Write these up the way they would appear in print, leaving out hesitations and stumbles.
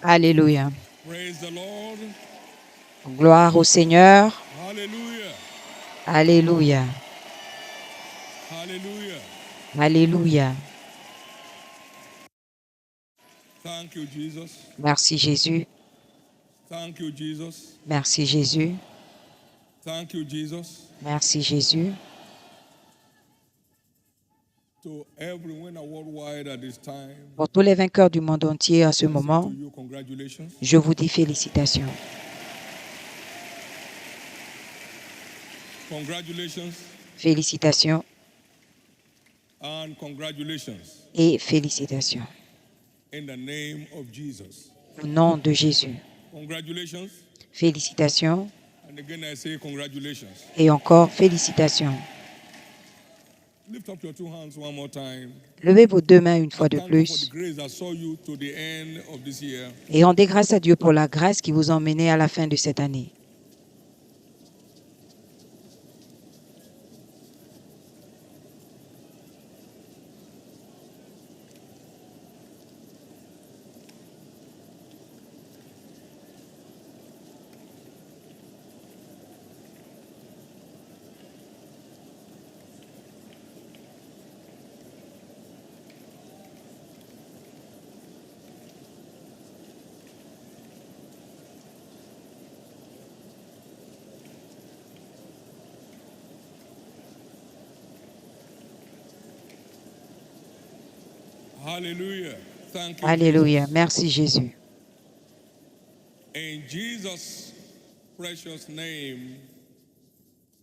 Alléluia. Praise the Lord. Gloire au Seigneur. Hallelujah. Alléluia. Hallelujah. Alléluia. Thank you, Jesus. Merci Jésus. Thank you, Jesus. Merci Jésus. Thank you, Jesus. Merci Jésus. To everyone worldwide at this time, Pour tous les vainqueurs du monde entier à ce I say moment, to you, congratulations. je vous dis félicitations. Congratulations Félicitations and congratulations et félicitations. in the name of Jesus. Au nom de Jésus. Congratulations. Félicitations And again, I say congratulations. et encore félicitations. Lift up your two hands one more time. Levez vos deux mains une fois And de thank God for plus the grace that saw you to the end of this year. et rendez grâce à Dieu pour la grâce qui vous a emmené à la fin de cette année. Hallelujah. Thank you. Alléluia. Jesus. Merci Jésus. In Jesus' precious name,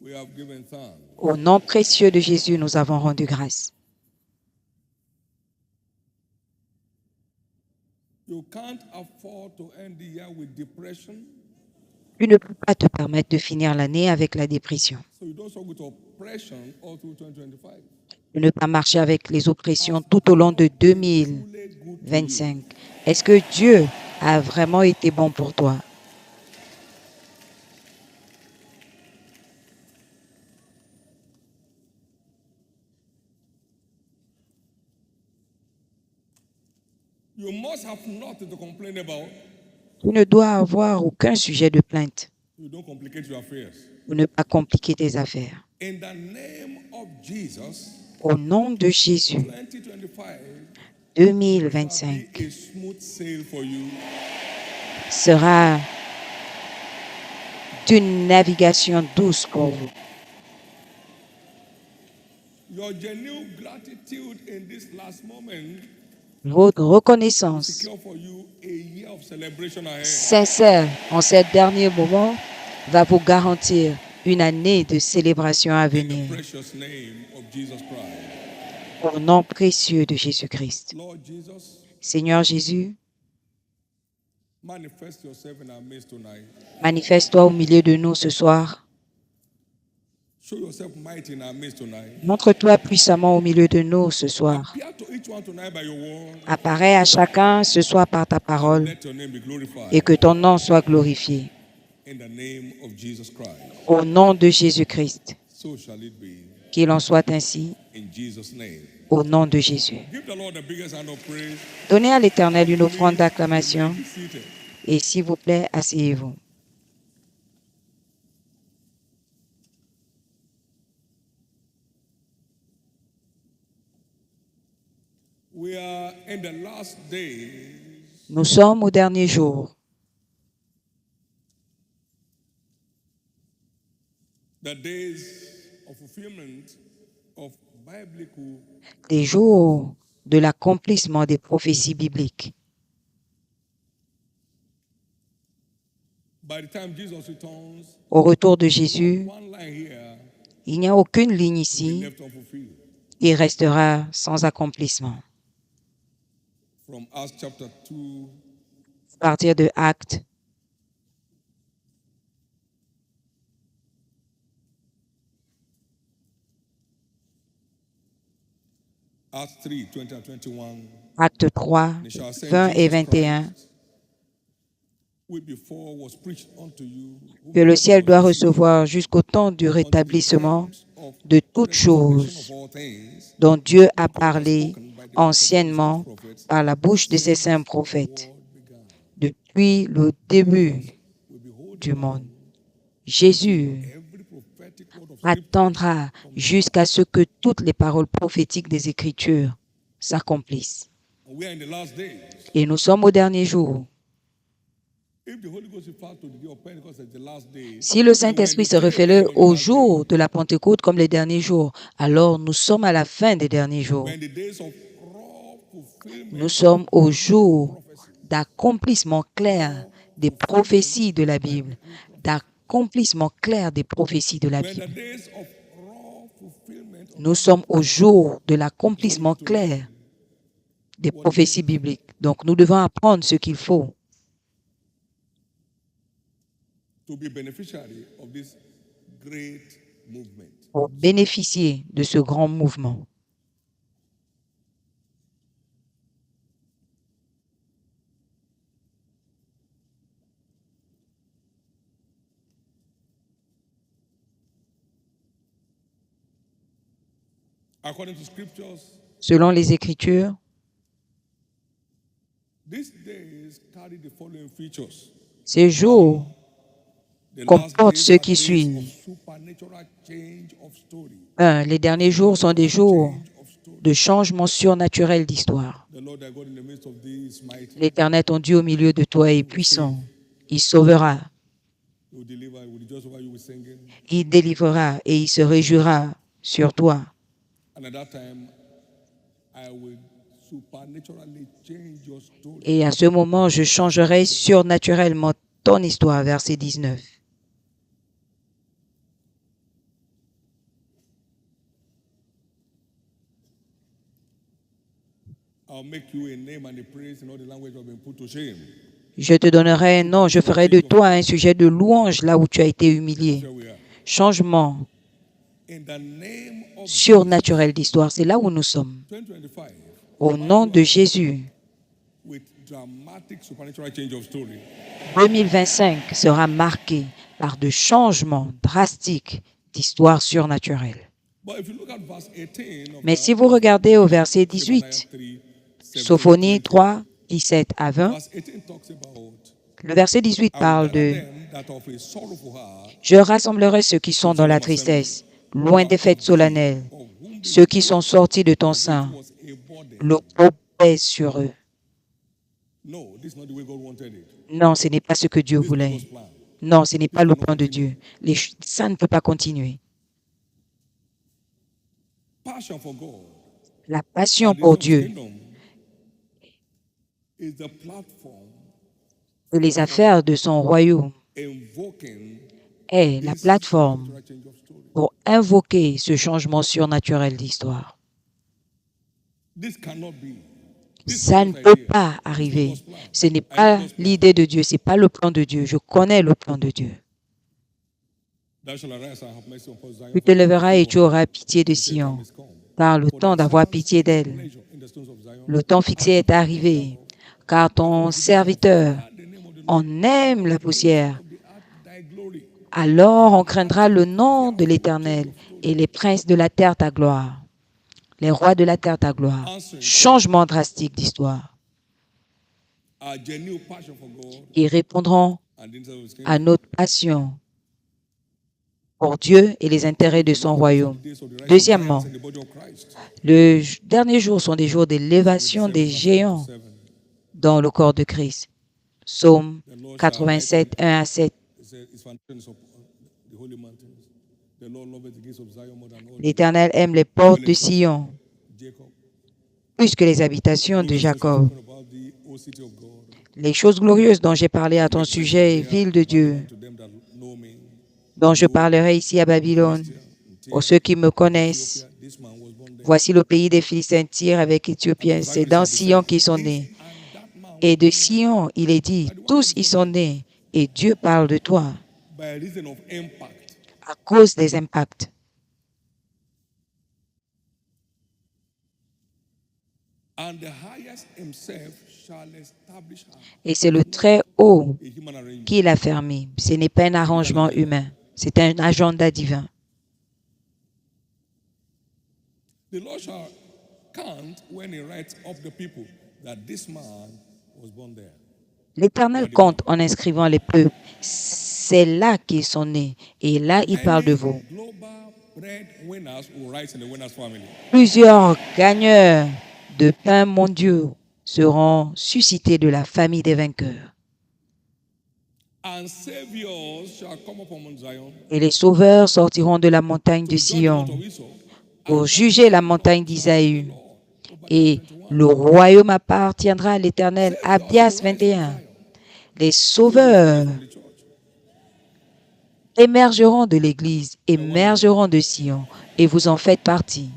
we have given thanks. Au nom précieux de Jésus, nous avons rendu grâce. You can't afford to end the year with depression, Tu ne peux pas te permettre de finir l'année avec la dépression. so you don't struggle with oppression all through 2025. De ne pas marcher avec les oppressions tout au long de 2025. Est-ce que Dieu a vraiment été bon pour toi? You must have nothing to complain about. Tu ne dois avoir aucun sujet de plainte You don't complicate your affairs. pour ne pas compliquer tes affaires. In the name of Jesus, Au nom de Jésus, 2025 2025 be a smooth sail for you. sera d'une navigation douce pour vous. Your genuine gratitude in this last moment Votre reconnaissance secure for you a year of celebration ahead. sincère en ces derniers moments va vous garantir une année de célébration à In the venir. precious name of Jesus Christ. Au nom précieux de Jésus-Christ. Lord Jesus, Seigneur Jésus, manifest yourself in our midst tonight. manifeste-toi au milieu de nous ce soir. Show yourself mighty in our midst tonight. Montre-toi puissamment au milieu de nous ce soir. Appear to each one tonight by your word. Apparais à chacun ce soir par ta parole Let your name be glorified. et que ton nom soit glorifié. In the name of Jesus Christ. Au nom de Jésus-Christ, So shall it be. qu'il en soit ainsi, In Jesus' name. au nom de Jésus. Give the Lord the biggest hand of praise. Donnez à l'Éternel une offrande d'acclamation Be seated. et s'il vous plaît, asseyez-vous. We are in the last days Nous sommes au dernier jour, the days of fulfillment of biblical des jours de l'accomplissement des prophéties bibliques. by the time Jesus returns. Au retour de Jésus, One line here il n'y a aucune ligne will be ici left unfulfilled. et restera sans accomplissement. From Acts chapter 2, À partir de Actes, Acts 3, 20 and 21. Actes 3, They shall say 20 et Jesus 21, Christ, which before was preached unto you, who que le before ciel was doit received recevoir jusqu'au temps du unto the rétablissement times of de the toutes consummation choses of all things, dont Dieu a which God has parlé spoken by the mouth of his anciennement prophets, par la bouche de ses since saints the prophètes. world began. depuis le début will be holding du monde. Jésus every prophetic word of attendra jusqu'à ce que toutes les paroles prophétiques des Écritures s'accomplissent. and we are in the last days. Et nous sommes au dernier jour. If the Holy Ghost refers to the day of Pentecost as the last day, Si le then we are in Saint-Esprit the se day référait end of the au last jour day. de la Pentecôte comme les derniers jours, alors nous sommes à la fin des derniers jours. When the days of raw fulfillment Nous sommes au of jour prophecy, d'accomplissement clair des prophéties de la Bible, d'accomplissement clair des prophéties de la when the Bible. days of raw fulfillment of Nous sommes au jour de l'accomplissement clair des prophéties bibliques. Donc nous devons apprendre ce qu'il faut to be beneficiary of this great movement. pour bénéficier de ce grand mouvement. According to scriptures, Selon les Écritures, these days carry the following features. ces jours The comportent last ceux days qui are days suivent. of supernatural change of story. 1. Les derniers jours sont des jours Change of story. de changement surnaturel d'histoire. The Lord thy God in the midst of thee is mighty. L'Éternel, ton Dieu, au milieu de toi est puissant. Il sauvera, He will deliver, he will rejoice over you with singing. il délivrera et il se réjouira sur toi. And at that time, I will supernaturally change your story. Et à ce moment, je changerai surnaturellement ton histoire. Verset 19. I'll make you a name and a praise in all the language you have been put to shame. Je te donnerai un nom, je ferai de toi un sujet de louange là où tu as été humilié. Here we are. Changement In the name of surnaturel d'histoire, c'est là où nous sommes. 2025, Au nom de Jésus, with dramatic supernatural change of story. 2025 sera marqué par de changements drastiques d'histoire surnaturelle. But if you look at verse 18 of Mais that, si vous regardez au verset 18, Zephaniah 3, 17, Sophonie 20, 3, 17 à 20, verse 18 talks about le verset 18 I will parle gather de them that of a sorrowful heart, « Je rassemblerai ceux qui sont dans la tristesse, loin des fêtes solennelles, ceux qui sont sortis de ton sein, was a burden. l'opprobre pèse sur eux. No, this is not the way God wanted it. » Non, ce n'est pas ce que Dieu This is voulait. God's plan. Non, ce n'est pas le plan de Dieu. Ça ne peut pas continuer. Passion for God La passion and the pour His Dieu kingdom is the platform et les affaires de son royaume invoking est la this plateforme supernatural change of story. pour invoquer ce changement surnaturel d'histoire. This cannot be. This Ça is ne God's peut idea. pas arriver. Ce n'est pas l'idée de Dieu, ce n'est pas le plan de Dieu. Je connais le plan de Dieu. Thou shalt arise and have mercy upon Zion, Tu for te the lèveras et time tu auras pitié de is come. Sion, car le temps d'avoir pitié d'elle, Pleasure in the stones of Zion. le temps fixé est arrivé, car ton serviteur en aime la poussière. Thy glory. Alors on craindra le nom de l'Éternel et les princes de la terre ta gloire, les rois de la terre ta gloire. Changement drastique d'histoire. Our genuine passion for God Ils répondront and the interest of His kingdom. à notre passion pour Dieu et les intérêts de son royaume. Days of the rise of Deuxièmement, giants in the body of Christ. les derniers jours sont des jours d'élévation des géants 7. dans le corps de Christ. Psaume 87, 1 à 7. It says, His fountains upon the holy mountains. The Lord loveth the gates of Zion more than all L'Éternel aime les portes de Sion Jacob. plus que les habitations de Jacob. About thee, O city of God. Les choses glorieuses dont j'ai parlé à ton sujet, ville de Dieu, To them that know me. dont je parlerai ici à Babylone, aux ceux qui me connaissent. This man was born there. Voici le pays des Philistins, Tyr avec Éthiopiens. C'est dans Sion qu'ils sont nés. Et de Sion, il est dit, tous y sont nés. Et Dieu parle de toi By reason of impact. à cause des impacts. And the highest himself shall establish her. Et c'est le très haut A human arrangement. qui l'a fermé. Ce n'est pas un arrangement humain. C'est un agenda divin. The Lord shall count when he writes of the people that this man was born there. L'Éternel compte en inscrivant les peuples. C'est là qu'ils sont nés. Et là, il parle de vous. Global breadwinners will rise in the winners family. Plusieurs gagneurs de pain mondiaux seront suscités de la famille des vainqueurs. And saviors shall come up on Mount Zion Et les sauveurs sortiront de la montagne de to judge the Sion lot of Esau. pour juger la montagne d'Isaïe. Et le royaume appartiendra à l'Éternel. Abdias 21. Les sauveurs From the church. émergeront de l'Église, émergeront de Sion, et vous en faites partie.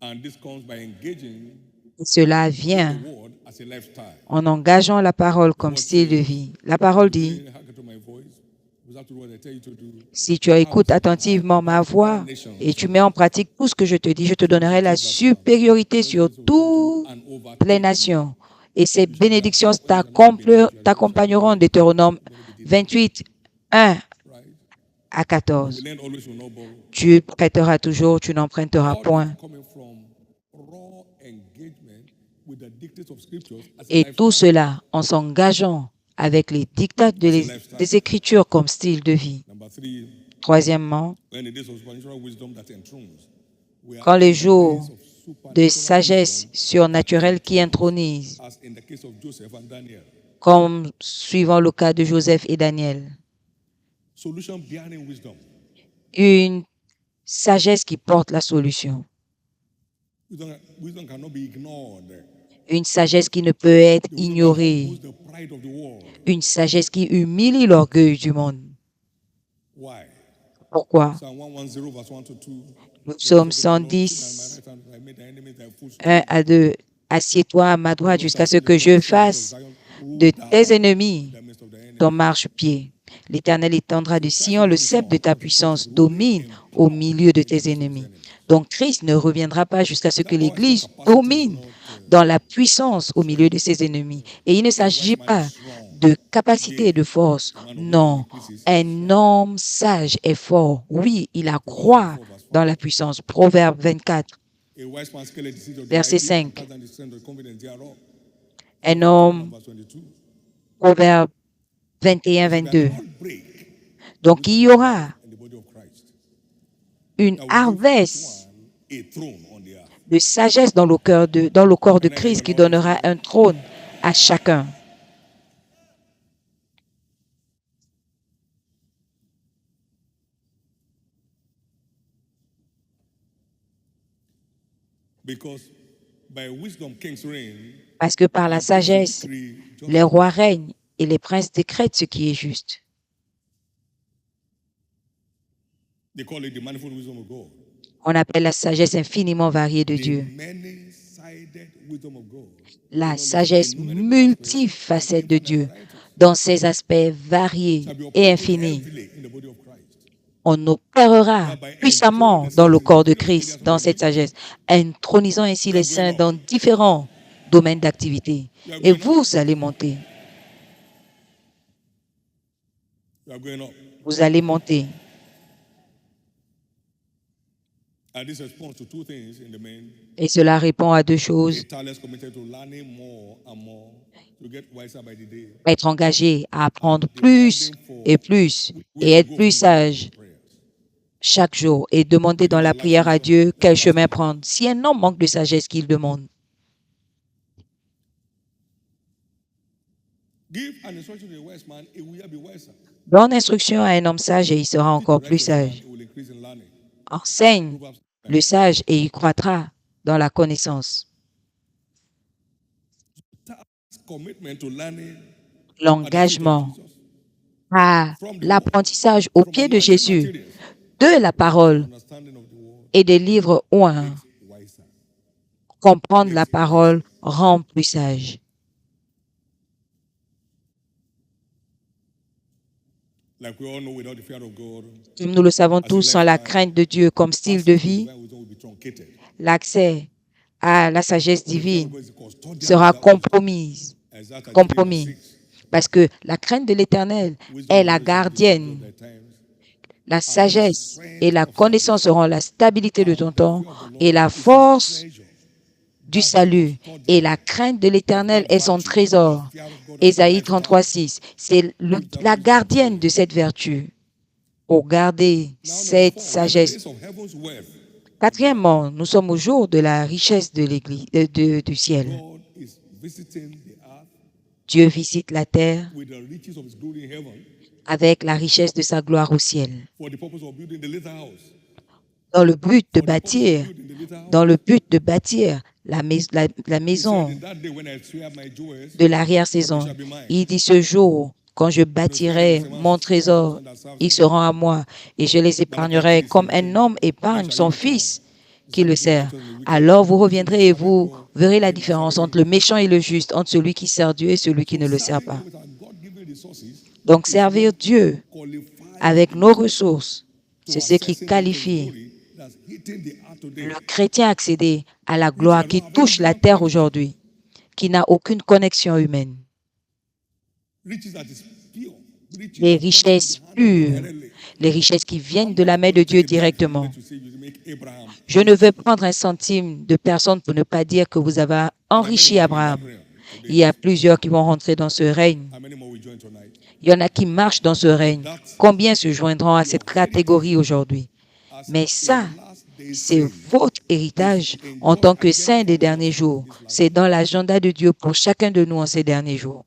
And this comes by engaging Et cela the vient word as a lifestyle. en engageant la parole comme style de vie. La parole dit, Hearken to my voice. Was that what I tell you to do? si tu écoutes attentivement ma voix et tu mets en pratique tout ce que je te dis, je te donnerai la supériorité sur toutes And over les nations. Et ces bénédictions t'accompagneront. Deutéronome 28, 1 right? à 14. We learn always will not borrow. Tu prêteras toujours, tu n'emprunteras point. Coming from raw engagement with the dictates of scriptures as a Et lifestyle. tout cela en s'engageant avec les dictats des Écritures comme style de vie. Number 3, Troisièmement, when it is of supernatural wisdom that enthrones, we are quand in les the jours days of de supernatural sagesse surnaturelle qui intronisent, as in the case of Joseph and Daniel. comme suivant le cas de Joseph et Daniel. Solution behind wisdom. Une sagesse qui porte la solution. Wisdom cannot be ignored. Une sagesse qui ne peut être The wisdom that ignorée. humbles the pride of the world. Une sagesse qui humilie l'orgueil du monde. Why? Pourquoi? Psalm 110 verse 1 to 2. Le psaume 110, 1 à 2. Assieds-toi à ma droite jusqu'à ce que je fasse de tes ennemis ton marchepied. L'Éternel étendra de Sion le sceptre de ta puissance, domine au milieu de tes ennemis. Donc Christ ne reviendra pas jusqu'à ce que l'Église domine dans la puissance au milieu de ses ennemis. Et il ne s'agit pas de capacité et de force. Non, un homme sage est fort. Oui, il accroît dans la puissance. Proverbe 24, verset 5. Un homme, Proverbe 21, 22. Donc il y aura une harvest de sagesse dans le corps de Christ qui donnera un trône à chacun. Parce que par la sagesse, les rois règnent et les princes décrètent ce qui est juste. On appelle la sagesse infiniment variée de Dieu. La sagesse multifacette de Dieu dans ses aspects variés et infinis. On opérera puissamment dans le corps de Christ, dans cette sagesse, intronisant ainsi les saints dans différents domaines d'activité. Et vous allez monter. Vous allez monter. Et cela répond à deux choses. Être engagé à apprendre plus et être plus sage chaque jour et demander dans la prière à Dieu quel chemin prendre. Si un homme manque de sagesse, qu'il demande. Donne instruction à un homme sage et il sera encore plus sage. Enseigne le sage et il croîtra dans la connaissance. L'engagement à l'apprentissage au pied de Jésus, de la parole et des livres oints. Comprendre la parole rend plus sage. Comme nous le savons tous, sans la crainte de Dieu comme style de vie, l'accès à la sagesse divine sera compromis. Parce que la crainte de l'Éternel est la gardienne. La sagesse et la connaissance seront la stabilité de ton temps et la force du salut et la crainte de l'Éternel est son trésor. Ésaïe 33:6. C'est la gardienne de cette vertu. Pour garder cette sagesse. Quatrièmement, nous sommes au jour de la richesse de l'Église, du ciel. Dieu visite la terre avec la richesse de sa gloire au ciel. Dans le but de bâtir la maison de l'arrière-saison. Il dit ce jour, quand je bâtirai mon trésor, ils seront à moi et je les épargnerai comme un homme épargne son fils qui le sert. Alors vous reviendrez et vous verrez la différence entre le méchant et le juste, entre celui qui sert Dieu et celui qui ne le sert pas. Donc servir Dieu avec nos ressources, c'est ce qui qualifie le chrétien à accéder à la gloire qui touche la terre aujourd'hui, qui n'a aucune connexion humaine. Les richesses pures, les richesses qui viennent de la main de Dieu directement. Je ne veux prendre un centime de personne pour ne pas dire que vous avez enrichi Abraham. Il y a plusieurs qui vont rentrer dans ce règne. Il y en a qui marchent dans ce règne. Combien se joindront à cette catégorie aujourd'hui? Mais ça, c'est votre héritage en tant que saint des derniers jours. C'est dans l'agenda de Dieu pour chacun de nous en ces derniers jours.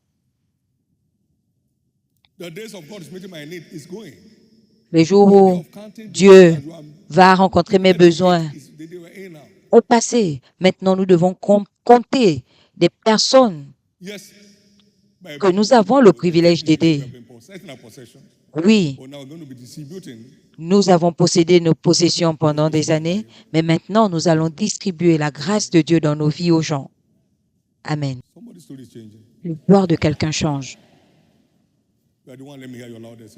Les jours où Dieu va rencontrer mes besoins au passé. Maintenant, nous devons compter des personnes que nous avons le privilège d'aider. Oui, nous avons possédé nos possessions pendant des années, mais maintenant, nous allons distribuer la grâce de Dieu dans nos vies aux gens. Amen. L'histoire de quelqu'un change.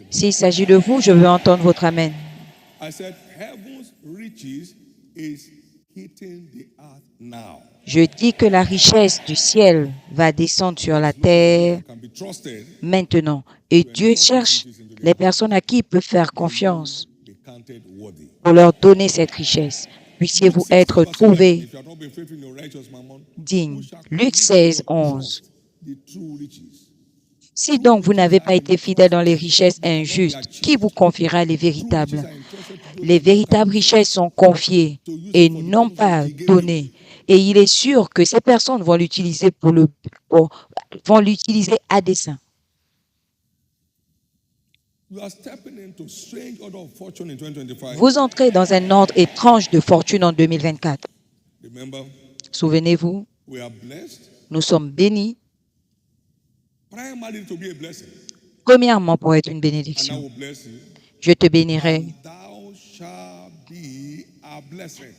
S'il s'agit de vous, je veux entendre votre Amen. Je dis que la richesse du ciel va descendre sur la terre maintenant. Et Dieu cherche les personnes à qui il peut faire confiance pour leur donner cette richesse. Puissiez-vous être trouvés dignes. Luc 16:11. Si donc vous n'avez pas été fidèle dans les richesses injustes, qui vous confiera les véritables? Les véritables richesses sont confiées et non pas données. Et il est sûr que ces personnes vont l'utiliser vont l'utiliser à dessein. Vous entrez dans un ordre étrange de fortune en 2024. Souvenez-vous, nous sommes bénis. Premièrement, pour être une bénédiction. Je te bénirai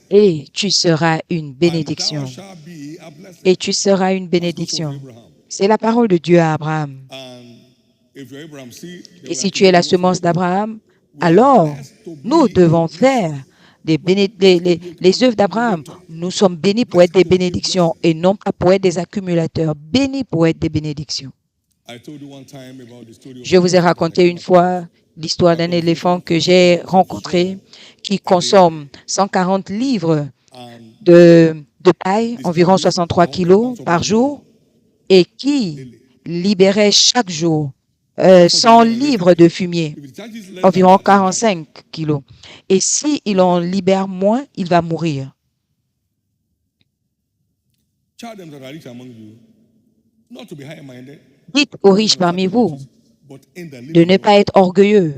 et tu seras une bénédiction. Et tu seras une bénédiction. C'est la parole de Dieu à Abraham. Et si tu es la semence d'Abraham, alors nous devons faire les œuvres d'Abraham. Nous sommes bénis pour être des bénédictions et non pas pour être des accumulateurs. Bénis pour être des bénédictions. Je vous ai raconté une fois l'histoire d'un éléphant que j'ai rencontré qui consomme 140 livres de paille, environ 63 kilos par jour, et qui libérait chaque jour 100 livres de fumier, environ 45 kilos. Et s'il en libère moins, il va mourir. Dites aux riches parmi vous de ne pas être orgueilleux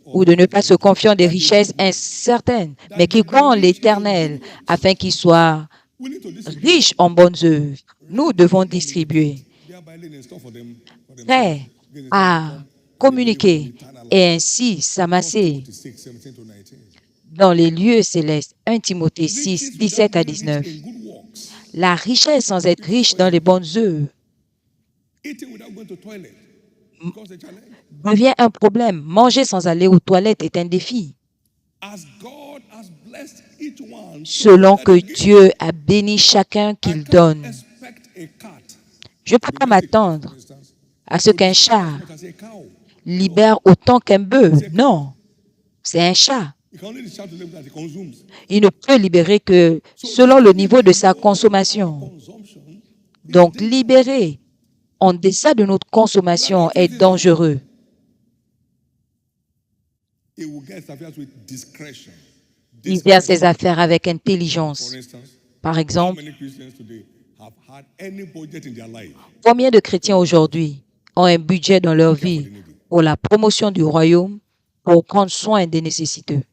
ou de ne pas se confier en des richesses incertaines, mais qui croient en l'Éternel afin qu'ils soient riches en bonnes œuvres. Nous devons distribuer, prêts à communiquer et ainsi s'amasser dans les lieux célestes. 1 Timothée 6, 17 à 19. La richesse sans être riche dans les bonnes œuvres devient un problème. Manger sans aller aux toilettes est un défi. Selon que Dieu a béni chacun qu'il donne. Je ne peux pas m'attendre à ce qu'un chat libère autant qu'un bœuf. Non, c'est un chat. He can only discharge the level that he consumes. Il ne peut libérer que selon le niveau de sa consommation. Consumption is Donc, dangerous. libérer en deçà de notre consommation est dangereux. It will get his affairs with discretion. Il gère ses affaires avec intelligence. For instance, Par how exemple, many Christians today have had any budget in their life? combien de chrétiens aujourd'hui ont un budget dans leur vie pour la promotion du royaume, pour prendre soin des nécessiteux?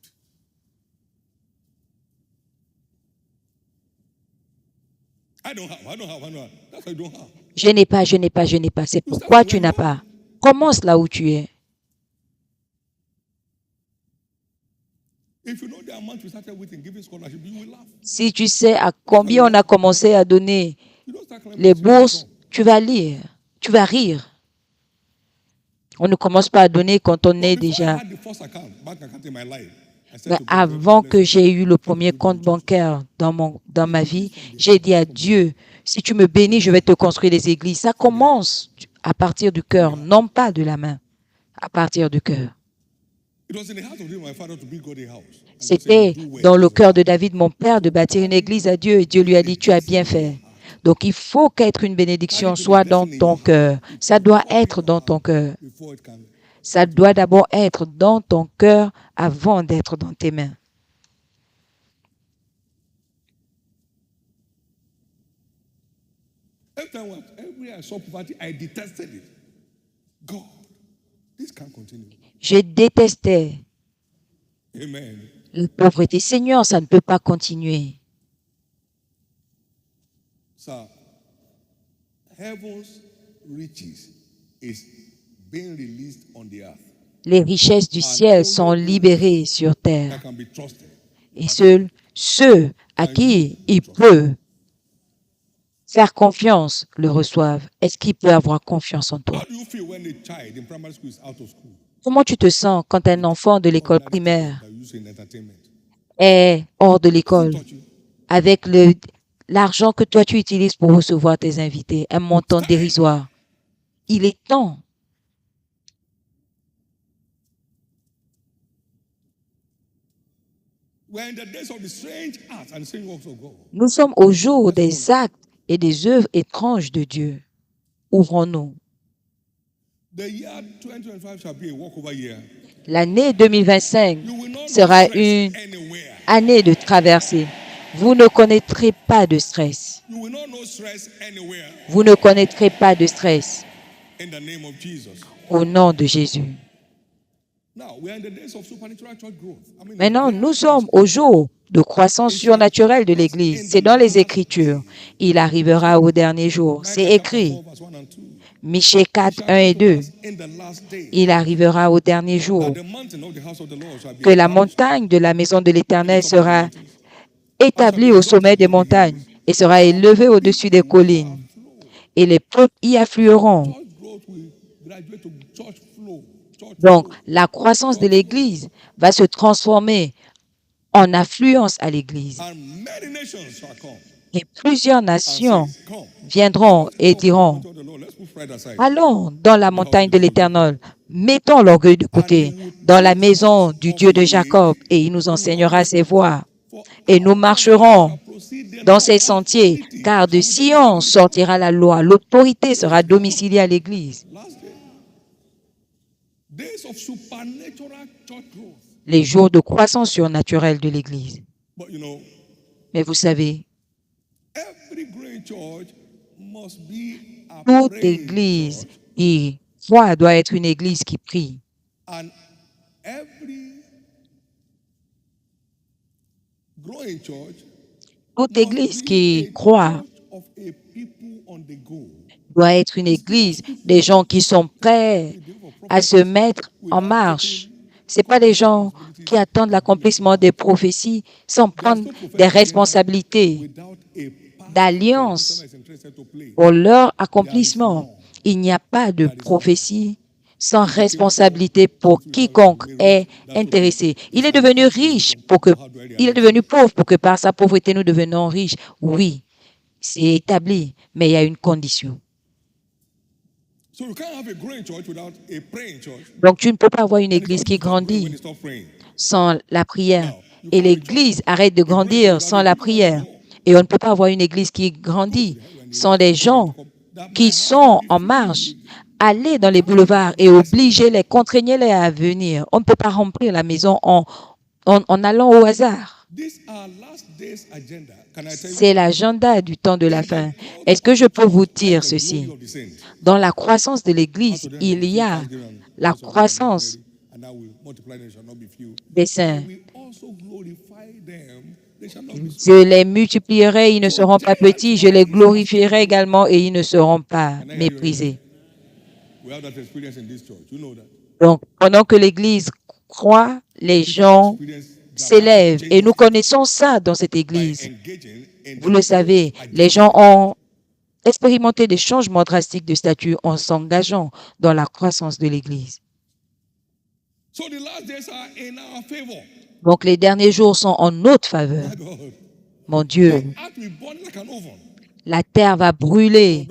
I don't have. That's why you don't have. Je n'ai pas, je n'ai pas, je n'ai pas. C'est pourquoi tu n'as pas. Commence là où tu es. If you know the amount we started with in giving scholarship, you will laugh. Si tu sais à combien on a commencé à donner You don't start climbing les the bourses, tu vas lire, tu vas rire. On ne commence pas à donner quand on est Before I déjà. had the first bank account in my life, I said Mais to God, avant "God, que bless j'ai eu le premier compte bancaire dans ma vie, j'ai dit à Dieu, si tu me bénis, je vais te construire des églises. Ça commence à partir du cœur, non pas de la main, à partir du cœur. It was in the heart of David, my father, to build God a house. And God said, C'était "You do well." dans le cœur de David, mon père, de bâtir une église à Dieu. Et Dieu lui a dit, tu as bien fait. Donc, il faut qu'être une bénédiction soit dans ton cœur. Ça doit être dans ton cœur. Before it can. Ça doit d'abord être dans ton cœur avant d'être dans tes mains. Every I saw poverty, I detested it. God, this can't continue. Je détestais Amen. la pauvreté. Seigneur, ça ne peut pas continuer. So, heaven's riches is being released on the earth. Les richesses du ciel sont libérées sur That terre. can be trusted. Et seuls ceux à qui il peut faire confiance le reçoivent. Est-ce qu'il peut avoir confiance en toi? How do you feel when a child in primary school is out of school? Comment tu te sens quand un enfant de l'école primaire That you use in entertainment. est hors de Does it l'école touch you? avec l'argent que toi tu utilises pour recevoir tes invités, un montant dérisoire? Il est temps. We're in the days of the strange acts and the strange works of God. Nous sommes au jour des actes et des œuvres étranges de Dieu. Ouvrons-nous. The year 2025 shall be a walkover year. L'année 2025 You will not sera stress une anywhere. année de traversée. Vous ne connaîtrez pas de stress. You will not know stress anywhere. Vous ne connaîtrez pas de stress In the name of Jesus. au nom de Jésus. Now, we are in the days of supernatural church growth. I mean, Maintenant, nous sommes au jour de croissance surnaturelle de l'Église. C'est dans les Écritures. Il arrivera au dernier jour. C'est écrit. verse 1 and 2. Michée 4, 1 et 2. In the last day, Il arrivera au dernier jour the mountain of the house of the Lord shall be que la established montagne de la maison de l'Éternel sera établie au sommet des montagnes et sera élevée au-dessus des collines. Et les peuples y afflueront. Church growth will graduate to church flow. Church Donc, flow. la croissance de l'Église va se transformer en affluence à l'Église. And many nations shall come. Et plusieurs And nations say, come. viendront et diront, Church of the Lord, let's put pride aside. allons dans la montagne de l'Éternel, mettons l'orgueil de côté, dans la maison du Dieu de Jacob, et il nous enseignera ses voies. Et nous marcherons dans ses sentiers, car de Sion sortira la loi. L'autorité sera domiciliée à l'Église. Last day. Days of supernatural church growth. Les jours de croissance surnaturelle de l'Église. But you know, Mais vous savez, every great church must be a toute praying Église church, qui croit doit être une Église qui prie. and every growing church Toute must Église be qui a croit church of a people on the go. doit être une Église des gens qui sont prêts à se mettre en marche. Ce pas des gens qui attendent l'accomplissement des prophéties sans prendre des responsabilités Without a part d'alliance that is interested to play. pour leur accomplissement. Il n'y a pas de prophétie sans responsabilité pour quiconque est intéressé. Il est devenu riche il est devenu pauvre pour que par sa pauvreté nous devenions riches. Oui, c'est établi, mais il y a une condition. So you can't have a growing church without a praying church. Donc tu ne peux pas avoir une église qui When grandit you stop praying, sans la prière. Et l'Église arrête de grandir sans la prière. Et on ne peut pas avoir une Église qui grandit sans des gens qui sont en marche. Allez dans les boulevards et obligez-les, contraignez-les à venir. On ne peut pas remplir la maison en allant au hasard. C'est l'agenda du temps de la fin. Est-ce que je peux vous dire ceci? Dans la croissance de l'Église, il y a la croissance des saints. Je les multiplierai, ils ne seront pas petits. Je les glorifierai également et ils ne seront pas méprisés. Donc, pendant que l'Église croît, les gens s'élèvent. Et nous connaissons ça dans cette Église. Vous le savez, les gens ont expérimenté des changements drastiques de statut en s'engageant dans la croissance de l'Église. Donc, les derniers jours sont en notre faveur. Mon Dieu, la terre va brûler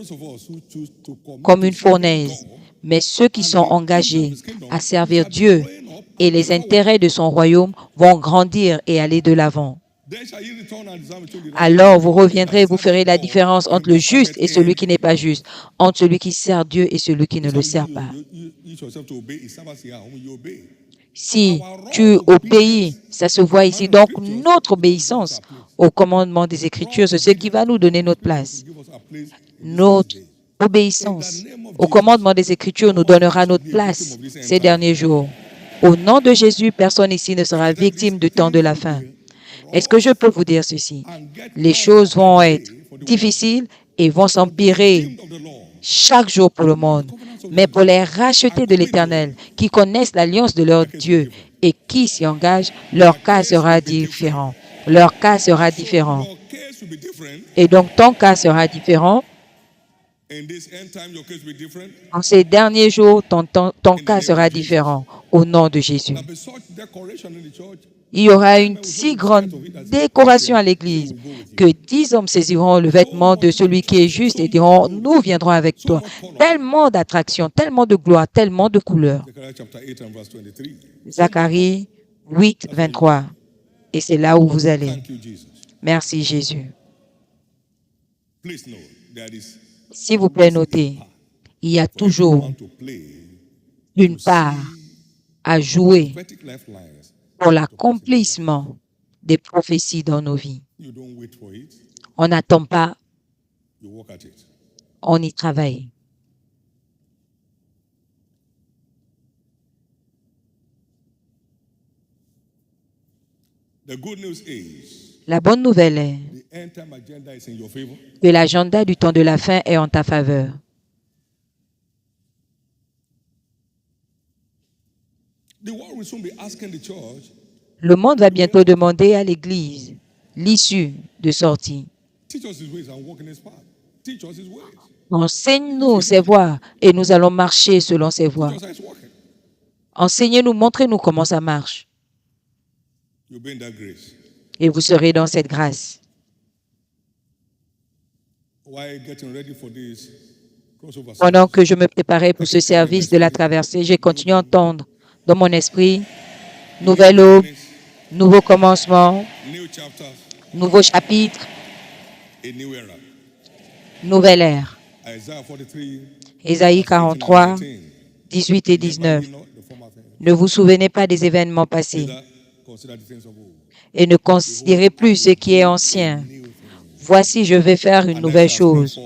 comme une fournaise. Mais ceux qui sont engagés à servir Dieu et les intérêts de son royaume vont grandir et aller de l'avant. Alors vous reviendrez et vous ferez la différence entre le juste et celui qui n'est pas juste, entre celui qui sert Dieu et celui qui ne le sert pas. Si tu obéis, ça se voit ici. Donc, notre obéissance au commandement des Écritures, c'est ce qui va nous donner notre place. Notre obéissance au commandement des Écritures nous donnera notre place ces derniers jours. Au nom de Jésus, personne ici ne sera victime du temps de la fin. Est-ce que je peux vous dire ceci? Les choses vont être difficiles et vont s'empirer chaque jour pour le monde. Mais pour les rachetés de l'Éternel, qui connaissent l'alliance de leur Dieu et qui s'y engagent, leur cas sera différent. Leur cas sera différent. Et donc, ton cas sera différent. En ces derniers jours, ton cas sera différent au nom de Jésus. Il y aura une si grande décoration à l'Église que 10 hommes saisiront le vêtement de celui qui est juste et diront, nous viendrons avec toi. Tellement d'attraction, tellement de gloire, tellement de couleurs. Zacharie 8, 23. Et c'est là où vous allez. Merci Jésus. S'il vous plaît, notez, il y a toujours une part à jouer pour l'accomplissement des prophéties dans nos vies. On n'attend pas, on y travaille. La bonne nouvelle est que l'agenda du temps de la fin est en ta faveur. Le monde va bientôt demander à l'Église l'issue de sortie. Enseigne-nous ses voies et nous allons marcher selon ses voies. Enseignez-nous, montrez-nous comment ça marche. Et vous serez dans cette grâce. Pendant que je me préparais pour ce service de la traversée, j'ai continué à entendre dans mon esprit, nouvelle aube, nouveau commencement, nouveau chapitre, nouvelle ère. Ésaïe 43, 18 et 19. Ne vous souvenez pas des événements passés et ne considérez plus ce qui est ancien. Voici, je vais faire une nouvelle chose.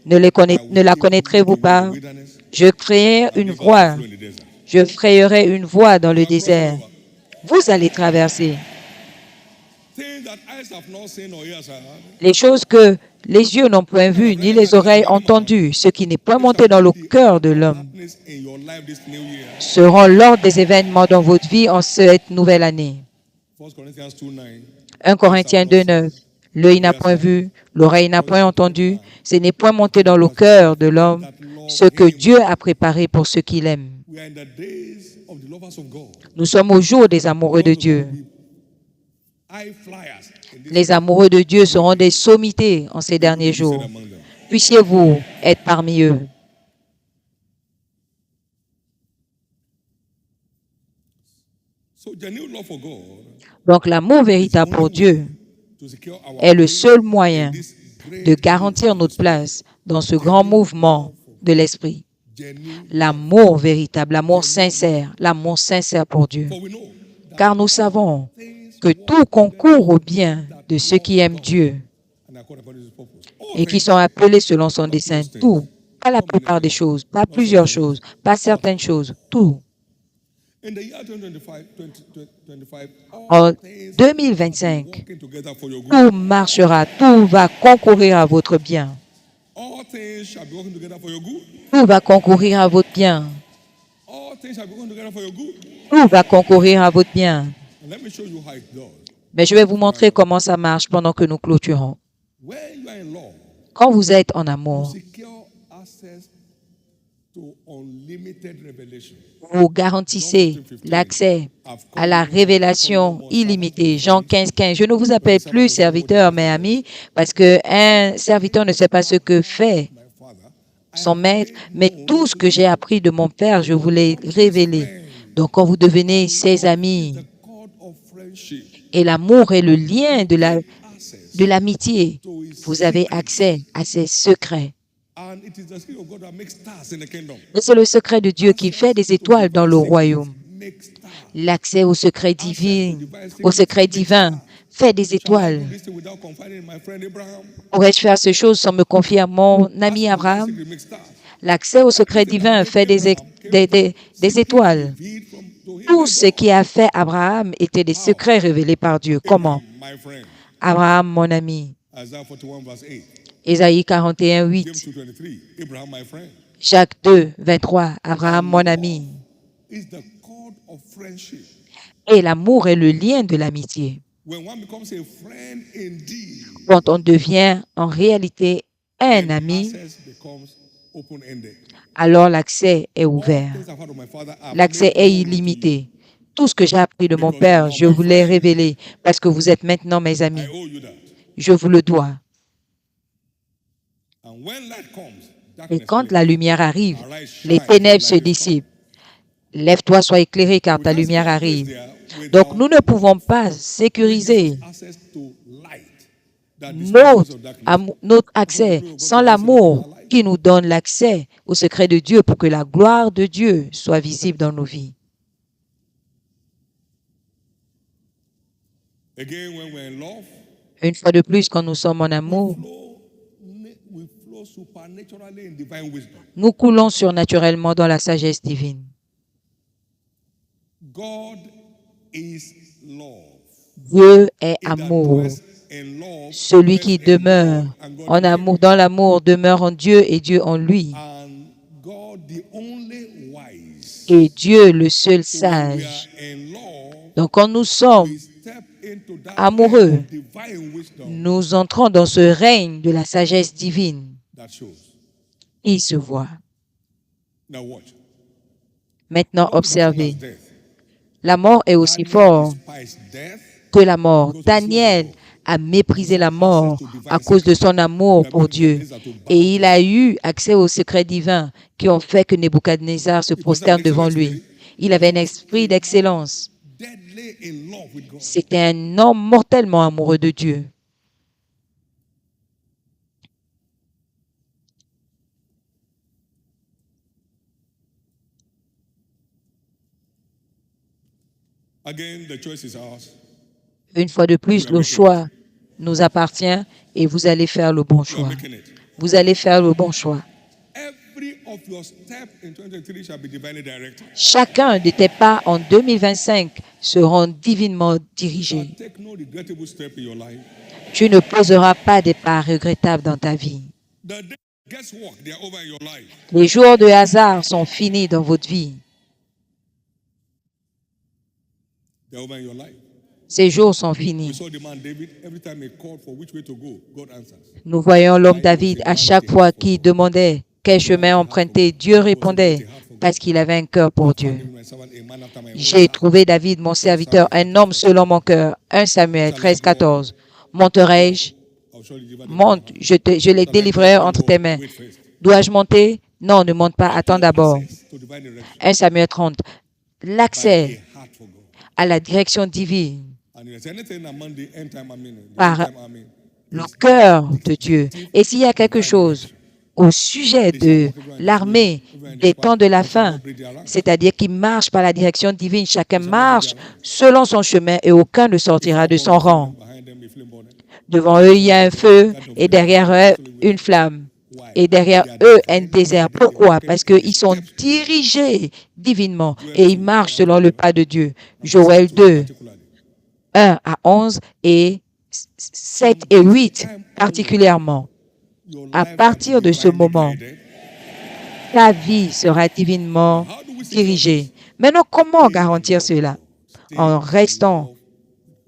Ne la connaîtrez-vous pas? Je créerai une voie. Je frayerai une voie dans le désert. Vous allez traverser. Les choses que les yeux n'ont point vues, ni les oreilles entendues, ce qui n'est point monté dans le cœur de l'homme, seront l'ordre des événements dans votre vie en cette nouvelle année. 1 Corinthiens 2, 9. L'œil n'a point vu, l'oreille n'a point entendu, ce n'est point monté dans le cœur de l'homme, ce que Dieu a préparé pour ceux qui l'aiment. Nous sommes au jour des amoureux de Dieu. Les amoureux de Dieu seront des sommités en ces derniers jours. Puissiez-vous être parmi eux. So genuine love for God Donc, l'amour is the véritable pour only Dieu way to secure our est le place seul in moyen this de great garantir move of the notre Spirit. place dans ce grand mouvement de l'Esprit. Genuine love. L'amour véritable, l'amour sincère pour Dieu. For we know that Car nous all savons things que work tout concourt au together bien that de ceux love qui aiment God Dieu and according to his purpose. All et qui things, sont appelés selon son not dessein. most things, Tout, pas la not many plupart des things, choses, pas not some plusieurs things, choses, pas all certaines things. choses, tout. In the year 2025, En all things shall be 2025, working together for your good. tout marchera, tout va concourir à votre bien. All things shall be working together for your good. Tout va concourir à votre bien. All things shall be working together for your good. Tout va concourir à votre bien. And let me show you how it does. Mais je vais vous montrer comment ça marche pendant que nous clôturons. When you are in love, Quand vous êtes en you amour, secure access to unlimited revelation. vous garantissez l'accès à la révélation illimitée. Jean 15, 15. Je ne vous appelle plus serviteur, mais ami, parce qu'un serviteur ne sait pas ce que fait My Father, son maître, mais tout ce que j'ai appris de mon Père, je vous l'ai révélé. Donc, quand vous devenez ses amis, the cord of friendship, et l'amour est le lien access de l'amitié, to his vous avez secret. accès à ses secrets. And it is the Spirit of God that makes stars in the kingdom. Et c'est le secret de Dieu qui fait des étoiles dans le royaume. Make stars. L'accès au secret divin, fait des Shall I étoiles. do this thing without confiding in my friend Abraham? Pourrais-je faire ces choses sans me confier à mon ami Access to the Abraham? secret makes stars. L'accès au secret divin fait des étoiles. Revealed from to him Tout by ce God. qui a fait Abraham était des secrets révélés par Dieu. Comment? My friend. Abraham, mon ami. Isaiah 41 verse 8. Ésaïe 41, James 8. 2:23. Abraham, my friend, Jacques 2, 23. Abraham, mon ami. is the cord of friendship. Et l'amour est le lien de l'amitié. When one becomes a friend indeed, Quand on devient en réalité un then ami, access becomes open-ended. alors l'accès est All ouvert. things I've heard of my Father are L'accès made est known to you. illimité. Tout ce que j'ai appris de mon Père, je vous l'ai révélé parce que vous êtes maintenant mes amis. I owe you that. Je vous le dois. And when light comes, Et darkness quand flees. la lumière arrive, Arise, les shine, ténèbres for se light is come. dissipent. Lève-toi, sois éclairé car ta We can't lumière stay arrive. there Donc without nous ne pouvons pas bringing sécuriser access to light that destroys the notre, forces of darkness. notre accès sans l'amour qui nous donne l'accès au secret de Dieu pour que la gloire de Dieu soit visible dans nos vies. Again, when we're in love, Une fois de plus, quand nous sommes en amour, we flow supernaturally in divine wisdom. nous coulons surnaturellement dans la sagesse divine. God is love. Dieu est He that amour. dwells in love Celui qui dwells in demeure God, and God en in him. amour, dans l'amour, demeure en Dieu et Dieu en lui. And God, the only wise. Et Dieu, le seul So when we are sage. in love, Donc quand nous sommes we step into that amoureux, realm of divine wisdom nous entrons dans ce règne de la sagesse divine. that shows. Il se voit. Now watch. Maintenant, Love is as strong observez. as death. La mort est aussi Daniel fort despised death que la mort. Daniel a méprisé la mort à cause de son amour pour Dieu. Et il a eu accès aux secrets divins qui ont fait que Nebuchadnezzar se prosterne devant lui. Il avait un esprit d'excellence. deadly in love with God. C'était un homme mortellement amoureux de Dieu. Again, the choice is ours. Une fois de plus, le choix nous appartient et vous allez faire le bon You are choix. making it. Vous allez faire le bon choix. Every of your steps in 2023 shall be divinely directed. Chacun de tes pas en 2025 seront divinement dirigés. Shall take no regrettable step in your life. Tu ne poseras pas des pas regrettables dans ta vie. The day guesswork, they are over in your life. Les jours de hasard sont finis dans votre vie. They're over in your life. Ces jours sont We finis. saw the man David. Every time he called for which way to go, God answers. Nous voyons l'homme David à chaque fois qu'il demandait quel chemin emprunter, Dieu répondait parce qu'il avait un cœur pour Dieu. My servant, a man after my own J'ai heart. trouvé David, mon serviteur, un homme selon mon cœur. 1 Samuel 13, 14. Monterai-je? I'll surely deliver them. Monte, je les délivrerai entre tes mains. Wait first. Dois-je monter? Non, ne monte pas, attends d'abord. Access to divine direction. 1 Samuel 30. L'accès A heart for God. à la direction divine And there's anything among the end time, par le cœur de Dieu. Et s'il y a quelque chose au sujet de l'armée des temps de la fin, c'est-à-dire qui marche par la direction divine, chacun marche selon son chemin et aucun ne sortira de son rang. Devant eux, il y a un feu et derrière eux, une flamme. Et derrière eux, un désert. Pourquoi? Parce qu'ils sont dirigés divinement et ils marchent selon le pas de Dieu. Joël 2, 1 à 11 et 7 et 8 particulièrement. À partir de ce moment, ta vie sera divinement dirigée. Maintenant, comment garantir cela? En restant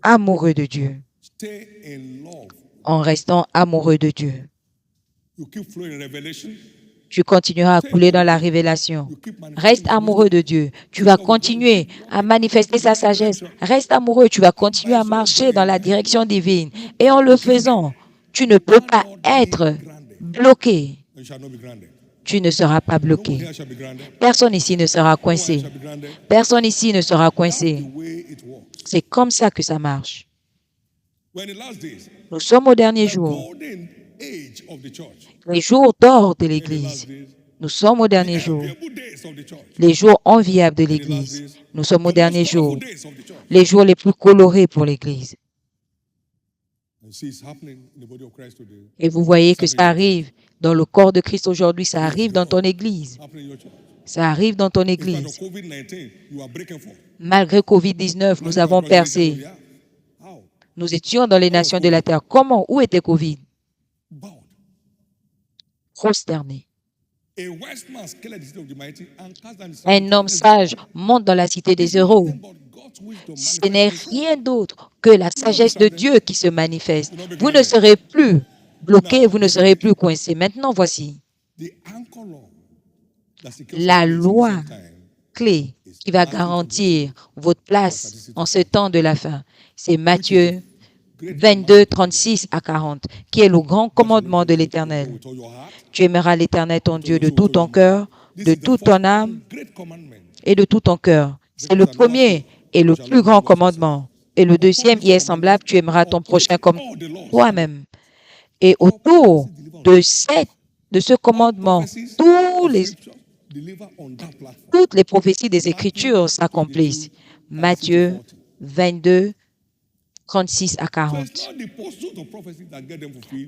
amoureux de Dieu. En restant amoureux de Dieu. Tu continueras à couler dans la révélation. Reste amoureux de Dieu. Tu vas continuer à manifester sa sagesse. Reste amoureux. Tu vas continuer à marcher dans la direction divine. Et en le faisant, tu ne peux pas être bloqué. Tu ne seras pas bloqué. Personne ici ne sera coincé. Personne ici ne sera coincé. C'est comme ça que ça marche. Nous sommes au dernier jour. Les jours d'or de l'Église. Nous sommes au dernier jour. Les jours enviables de l'Église. Nous sommes au dernier jour. Les jours les plus colorés pour l'Église. Et vous voyez que ça arrive dans le corps de Christ aujourd'hui. Ça arrive dans ton Église. Ça arrive dans ton Église. Malgré COVID-19, nous avons percé. Nous étions dans les nations de la terre. Comment? Où était COVID? Prosterné. Un homme sage monte dans la cité des héros. Ce n'est rien d'autre que la sagesse de Dieu qui se manifeste. Vous ne serez plus bloqué, vous ne serez plus coincé. Maintenant, voici la loi clé qui va garantir votre place en ce temps de la fin. C'est Matthieu 22, 36 à 40, qui est le grand commandement de l'Éternel. Tu aimeras l'Éternel ton Dieu de tout ton cœur, de toute ton âme et de tout ton cœur. C'est le premier et le plus grand commandement. Et le deuxième y est semblable, tu aimeras ton prochain comme toi-même. Et autour de ce commandement, toutes les prophéties des Écritures s'accomplissent. Matthieu 22, 36 à 40.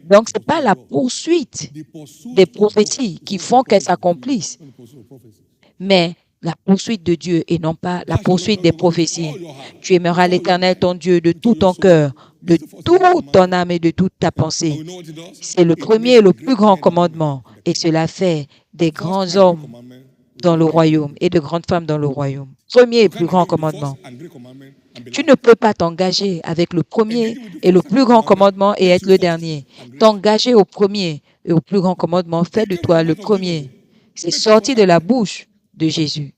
Donc, ce n'est pas la poursuite des prophéties qui font qu'elles s'accomplissent, mais la poursuite de Dieu et non pas la poursuite des prophéties. Tu aimeras l'Éternel ton Dieu de tout ton cœur, de toute ton âme et de toute ta pensée. C'est le premier et le plus grand commandement et cela fait des grands hommes dans le royaume et de grandes femmes dans le royaume. Premier et plus grand commandement. Tu ne peux pas t'engager avec le premier et le plus grand commandement et être le dernier. T'engager au premier et au plus grand commandement fait de toi le premier. C'est sorti de la bouche de Jésus.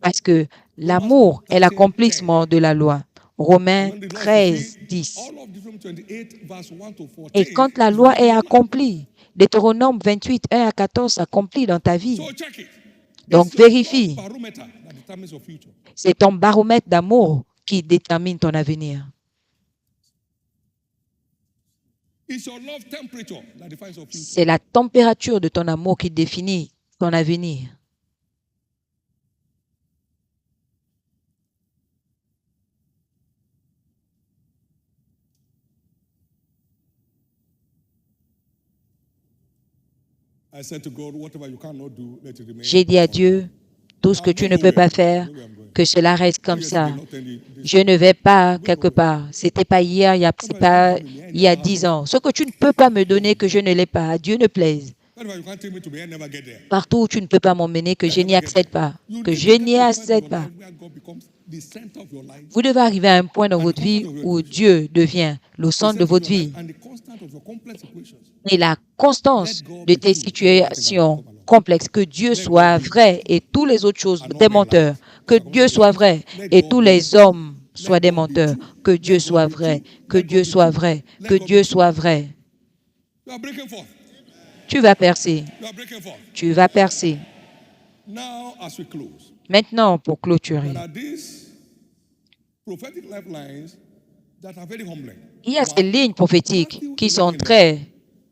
Parce que l'amour est l'accomplissement de la loi. Romains 13, 10. Et quand la loi est accomplie, Deutéronome 28, 1 à 14 s'accomplit dans ta vie. Donc vérifie. C'est ton baromètre d'amour qui détermine ton avenir. C'est la température de ton amour qui définit ton avenir. J'ai dit à Dieu, tout ce que tu ne peux pas faire, que cela reste comme ça. Je ne vais pas quelque part. Ce n'était pas hier, c'est pas il y a 10 ans. Ce que tu ne peux pas me donner, que je ne l'ai pas, à Dieu ne plaise. Partout où tu ne peux pas m'emmener, que je n'y accède pas. Que je n'y accède pas. Vous devez arriver à un point dans votre vie où Dieu devient le centre de votre vie. Et la constance de tes situations complexes, que Dieu soit vrai et toutes les autres choses des menteurs. Que Dieu soit vrai et tous les hommes soient des menteurs. Que Dieu soit vrai, que Dieu soit vrai, que Dieu soit vrai. Tu vas percer. Tu vas percer. Maintenant, pour clôturer, there are these prophetic lifelines that are very humbling. il y a ces lignes prophétiques Matthew qui sont 11, très...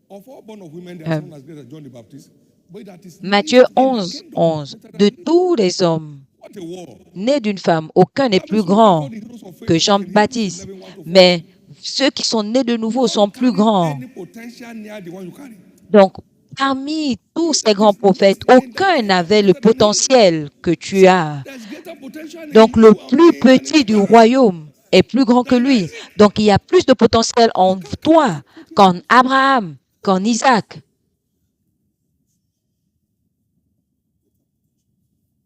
of all born of women, there is euh, none as great as John the Baptist, but that is Matthieu least in the 11, kingdom. 11. De tous les hommes What a war. nés d'une femme, aucun n'est plus Bible look at all grand the heroes of faith que in Hebrews Jean-Baptiste. 11, 1 to 4. Mais ceux qui sont nés de nouveau sont None plus carried grands. any potential near the one you carry. Donc, parmi tous ces That grands is prophètes, least in the aucun kingdom n'avait le greater than you. potentiel que tu So as. there's greater potential in Donc, le you and plus me than in petit du Abraham. royaume est plus grand que Than in lui. Isaac. Donc, il y a plus de potentiel en toi qu'en Abraham, qu'en Isaac.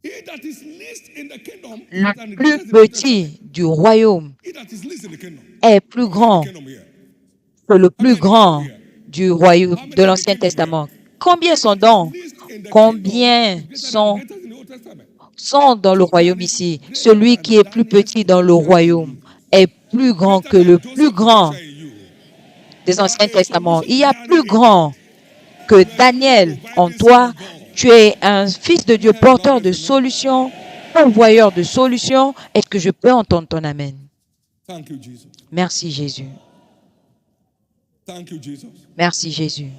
He that is least in the kingdom is Le greater than the plus greatest in the New Testament. petit du royaume He that is least in the kingdom. est plus How many are in the grand kingdom here? que le How plus many are in the kingdom grand here? du royaume How many de are in the l'Ancien kingdom here? Testament. Combien He sont that is donc, least in the kingdom combien is greater than the sont greatest in the Old Testament. dans le So there royaume is ici? greater Celui than qui est plus Daniel's petit dans le potential in royaume you. est plus grand Greater que le than plus Joseph's grand potential in you. des You are Anciens a Testaments. solution Il y a bearing plus agent. grand que You are a solution Daniel en providing son toi. of God. Tu es un fils de Can I Dieu, hear the porteur de loudest amen? solutions, pourvoyeur de solutions. Est-ce que je peux entendre ton amen? Thank you, Jesus. Merci Jésus. Thank you, Jesus. Merci Jésus.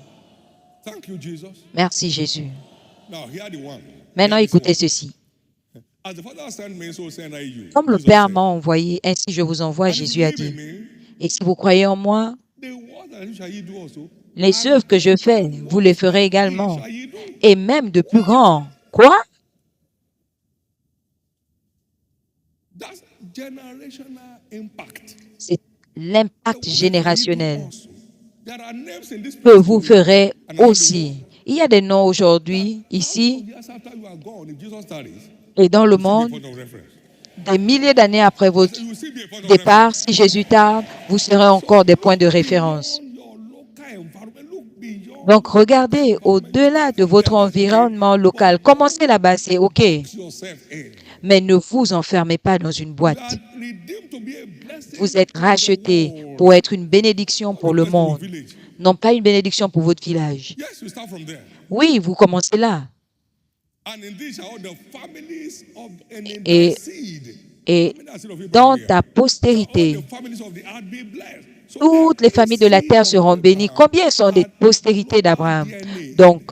Thank you, Jesus. Merci Jésus. Now, hear the one. Maintenant, Hear this écoutez one. ceci. As the Father sent me, so send I you. Comme le Jesus Père said. m'a envoyé, ainsi je vous envoie, And if you Jésus a believe in dit. me, Et si vous croyez en moi, the works that you shall ye do also. les And œuvres que je fais, greater vous les works ferez than également. these shall ye do. Et même de plus What? grands. Quoi? That's generational impact. C'est The l'impact works that shall ye do générationnel also. There are names in this que place vous today ferez and around the aussi. world. Il y a des noms aujourd'hui, Thousands ici of years after you are gone, if Jesus tarries, et dans le you still be a monde, point of reference. des milliers d'années après I votre said, you still be a point of départ, reference. si Jésus tarde, vous serez So encore des points de look référence. beyond your local environment. Look beyond Donc, your local regardez environment. au-delà Start de from there, votre that's okay. environnement But local. Commencez là-bas, c'est OK. box yourself in. Mais ne vous enfermez pas dans une You boîte. are redeemed to be a blessing Vous êtes to the rachetés world. pour être une bénédiction Not pour a le blessing to your monde, village. non pas une bénédiction pour votre village. Yes, you start from there. Oui, vous commencez là. And indeed shall all the families of and in thy Et, seed. et How many are seed of Abraham dans here? ta Shall all postérité, the families of the earth be blessed. So toutes les every familles de la seed terre of seront bénies. Abraham Combien sont des had postérités global d'Abraham? DNA. Donc,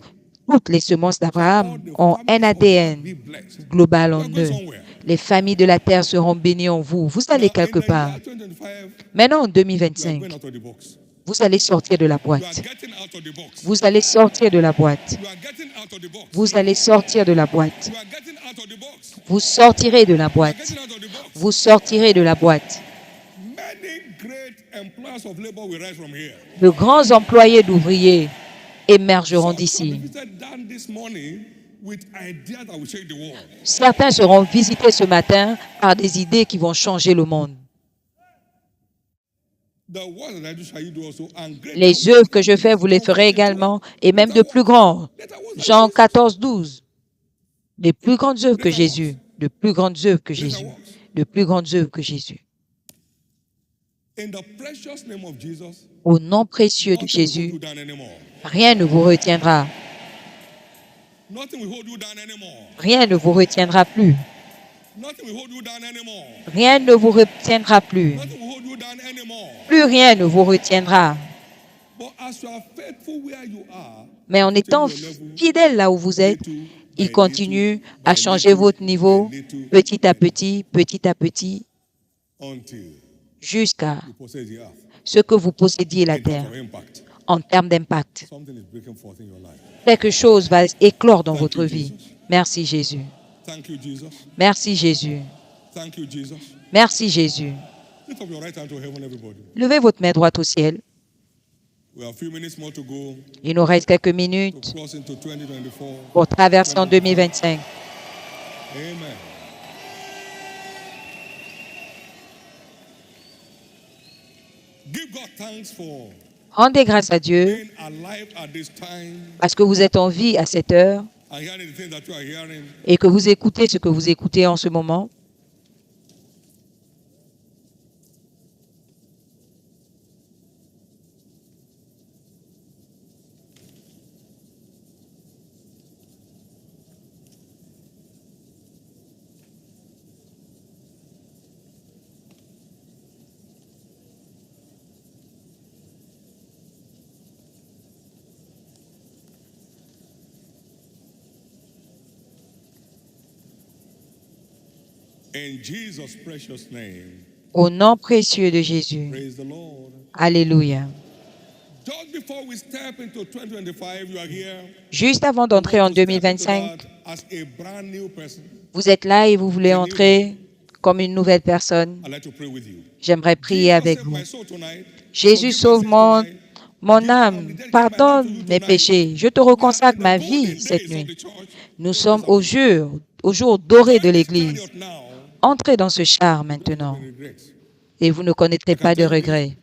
toutes les semences Shall all d'Abraham the ont un families of the earth be ADN blessed. global You en are going eux. somewhere. Les familles de la terre seront bénies en vous. Vous allez Now, in quelque the part. year 2025, Maintenant, en you are 2025, going out of the box. vous allez sortir de la You are boîte. getting out of the box. Vous allez sortir de la boîte. You are getting out of the box. Vous allez sortir de la boîte. You are getting out of the box. Vous sortirez de la You are boîte. getting out of the box. Vous sortirez de la boîte. Many great employers of labor will rise from here. De grands employés d'ouvriers émergeront Some d'ici. have visited Dan this morning with ideas that will shake the world. Certains seront visités ce matin par des idées qui vont changer le monde. The works that I do shall you do also, and greater Les works œuvres que than je fais, these. vous les John ferez 14:12. également, et même de Greater plus works. grands. Greater works than Jean Jesus. 14, 12. Les plus grandes œuvres que Greater works. Jésus. De plus grandes œuvres que Greater Jésus. works. De plus grandes œuvres que Jésus. In the precious name of Jesus, Au nom précieux de nothing will hold Jésus, you down anymore. rien ne vous retiendra. Nothing will hold you down anymore. Rien ne vous retiendra plus. Nothing will hold you down anymore. Rien ne vous retiendra plus. Nothing will hold you down anymore. Plus rien ne vous retiendra. But as you are faithful where you are, Mais en you étant change your level fidèle là où vous êtes, little il by continue little à by changer little votre niveau by little petit à petit, until jusqu'à you possess the earth. ce que vous possédiez la In terms terre of impact, en termes d'impact. something is breaking forth in your life. Quelque chose va éclore dans Thank votre you, vie. Jesus. Merci Jésus. Thank you, Jesus. Merci Jésus. Thank you, Jesus. Merci Jésus. Lift up your right hand to heaven, everybody. Levez votre main droite au ciel. We have a few minutes more to go Il nous reste quelques to minutes cross into 2024. pour traverser en 2025. Amen. Give God thanks for Rendez grâce à Dieu being alive at this time parce que vous êtes en vie à cette heure and hearing the things that you are hearing. et que vous écoutez ce que vous écoutez en ce moment. In Jesus' precious name. Au nom précieux de Jésus. Praise the Lord. Alléluia. Just before we step into 2025, you are here. Juste avant d'entrer en 2025, As a brand new person. vous êtes là et vous voulez entrer comme une nouvelle personne. I'd like to pray with you. J'aimerais prier avec save vous. my soul tonight. Jésus, sauve mon âme, pardonne mes péchés. Je te reconsacre ma vie cette nuit. Nous sommes au jour doré de l'Église. Entrez dans ce char maintenant et vous ne connaîtrez pas de regrets.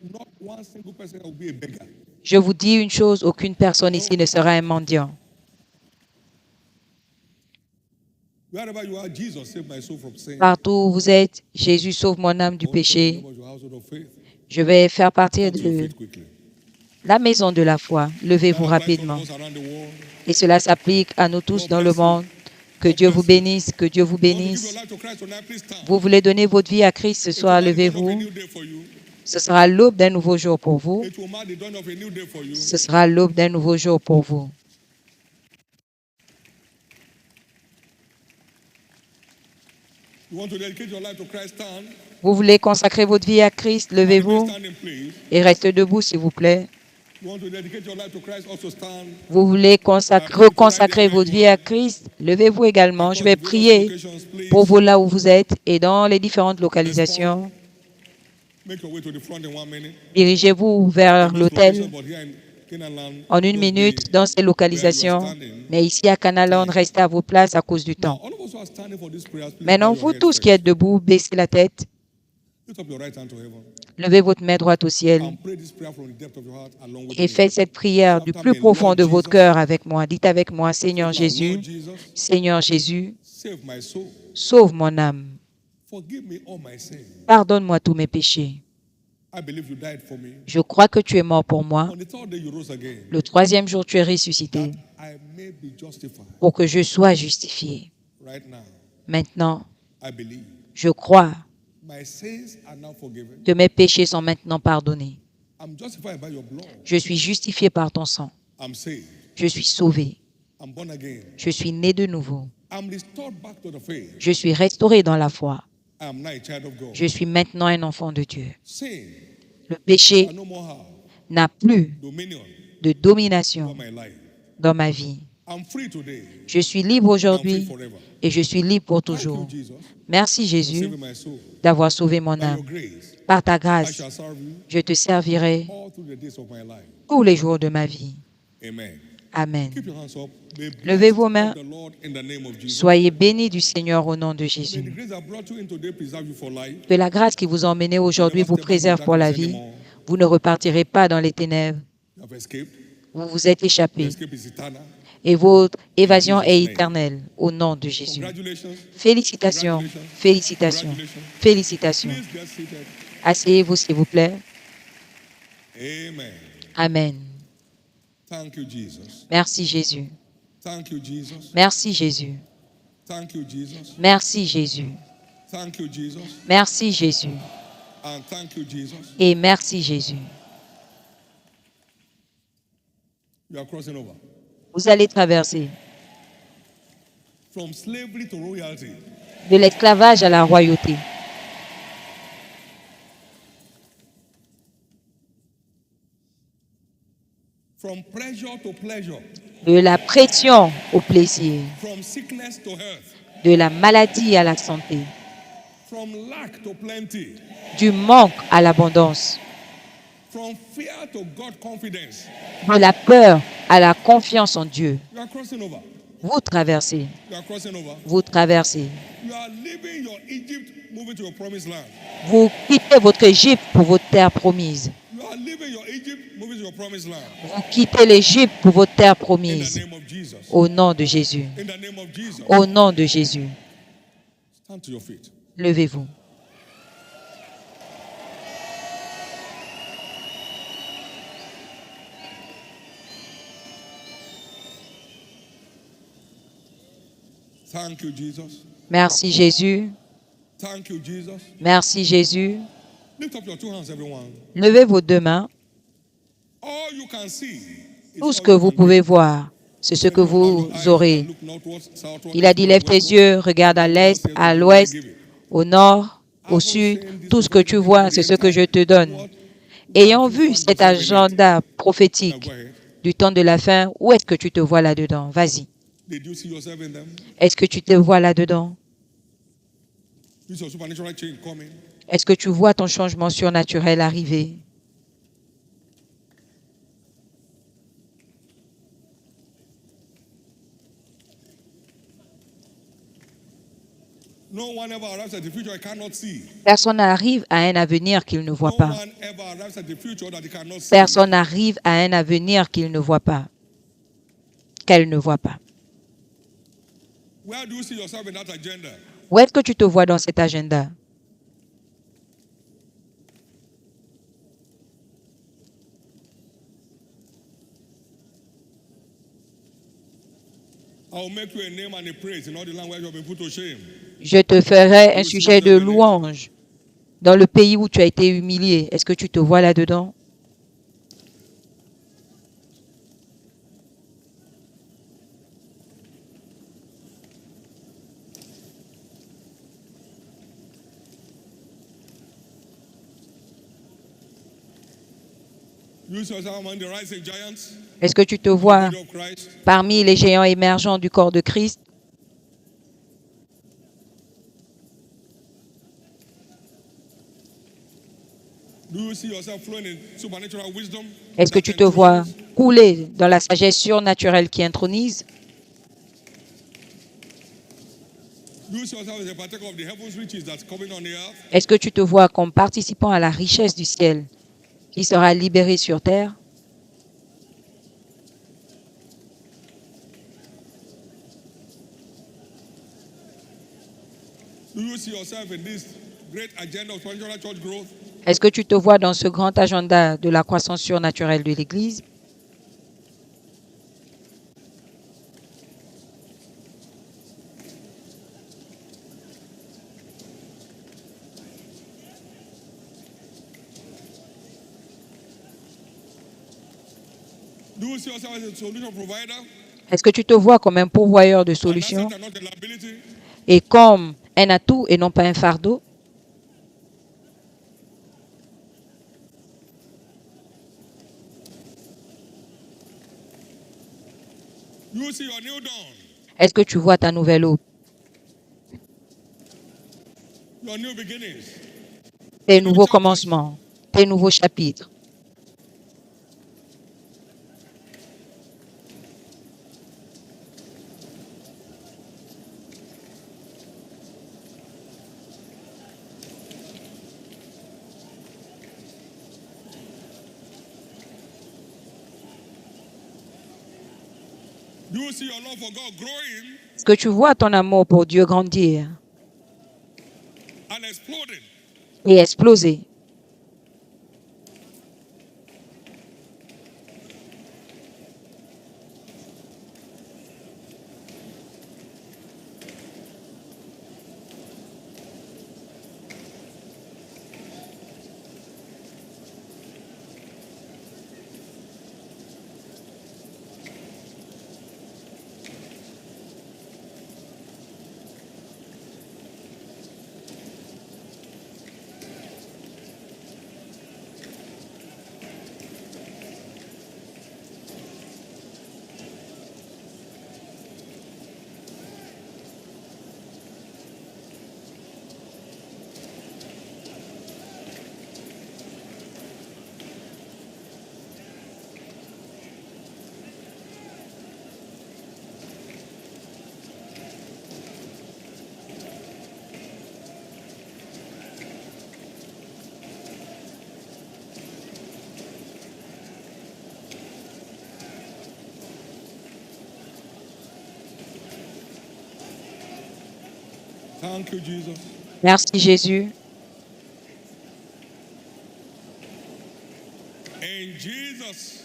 Je vous dis une chose, aucune personne ici ne sera un mendiant. Partout où vous êtes, Jésus sauve mon âme du péché. Je vais faire partie de la maison de la foi. Levez-vous rapidement. Et cela s'applique à nous tous dans le monde. Que Dieu vous bénisse, que Dieu vous bénisse. Vous voulez donner votre vie à Christ ce soir, levez-vous. Ce sera l'aube d'un nouveau jour pour vous. Ce sera l'aube d'un nouveau jour pour vous. Vous voulez consacrer votre vie à Christ, levez-vous et restez debout, s'il vous plaît. Vous voulez reconsacrer votre vie à Christ, levez-vous également. Je vais prier pour vous là où vous êtes et dans les différentes localisations. Dirigez-vous vers l'autel en 1 minute dans ces localisations. Mais ici à Canaland, restez à vos places à cause du temps. Maintenant, vous tous qui êtes debout, baissez la tête. Levez votre main droite au ciel et faites cette prière du plus profond de votre cœur avec moi. Dites avec moi, Seigneur Jésus, sauve mon âme. Pardonne-moi tous mes péchés. Je crois que tu es mort pour moi. Le 3e jour, tu es ressuscité pour que je sois justifié. Maintenant, je crois que mes péchés sont maintenant pardonnés. Je suis justifié par ton sang. Je suis sauvé. Je suis né de nouveau. Je suis restauré dans la foi. Je suis maintenant un enfant de Dieu. Le péché n'a plus de domination dans ma vie. Je suis libre aujourd'hui et je suis libre pour toujours. Merci Jésus d'avoir sauvé mon âme. Par ta grâce, je te servirai tous les jours de ma vie. Amen. Levez vos mains. Soyez bénis du Seigneur au nom de Jésus. Que la grâce qui vous a emmené aujourd'hui vous préserve pour la vie. Vous ne repartirez pas dans les ténèbres. Vous vous êtes échappé. Et votre évasion est éternelle au nom de Jésus. Félicitations, félicitations, félicitations. Asseyez-vous s'il vous plaît. Amen. Merci Jésus. Merci Jésus. Merci Jésus. Merci Jésus. Et merci Jésus. Vous allez traverser de l'esclavage à la royauté. De la pression au plaisir. De la maladie à la santé. Du manque à l'abondance. De la peur à la confiance en Dieu. Vous traversez. Vous traversez. Vous quittez votre Égypte pour votre terre promise. Vous quittez l'Égypte pour votre terre promise. Au nom de Jésus. Au nom de Jésus. Levez-vous. Merci Jésus. Merci Jésus. Levez vos deux mains. Tout ce que vous pouvez voir, c'est ce que vous aurez. Il a dit, lève tes yeux, regarde à l'est, à l'ouest, au nord, au sud, tout ce que tu vois, c'est ce que je te donne. Ayant vu cet agenda prophétique du temps de la fin, où est-ce que tu te vois là-dedans? Vas-y. Did you see yourself in them? Est-ce que tu te vois là-dedans? You see your supernatural change coming? Est-ce que tu vois ton changement surnaturel arriver? No one ever arrives at the future he cannot see. Personne n'arrive à un avenir qu'il ne voit No pas. one ever arrives at the future that he cannot see. Personne n'arrive à un avenir qu'il ne voit pas. Qu'elle ne voit pas. Where do you see yourself in that agenda? Où est-ce que tu te vois dans cet agenda? I will make you a name and a praise in all the land where you have been put to shame. Je te ferai un sujet de louange dans le pays où tu as été humilié. Est-ce que tu te vois là-dedans? You see yourself among the rising giants, Est-ce que tu te the vois body of Christ. parmi les géants émergents du corps de Christ? Do you see yourself flowing in supernatural wisdom? Est-ce que tu te vois couler dans la sagesse surnaturelle qui intronise? Do you see yourself as a partaker of the heaven's riches that's coming on the earth? Est-ce que tu te vois comme participant à la richesse du ciel qui sera libérée sur terre? Do you see yourself in this great agenda of spiritual church growth? Est-ce que tu te vois dans ce grand agenda de la croissance surnaturelle de l'Église? Do you see yourself as a solution provider? Est-ce que tu te vois comme un pourvoyeur de An asset solutions and not a liability? et comme un atout et non pas un fardeau? Do you see your new dawn? Est-ce que tu vois ta nouvelle eau, Your new beginnings? tes nouveaux commencements, tes nouveaux chapitres? Do you see your love for God growing Est-ce que tu vois ton amour pour Dieu grandir and exploding? et exploser? Thank you, Jesus. Merci Jésus. In Jesus'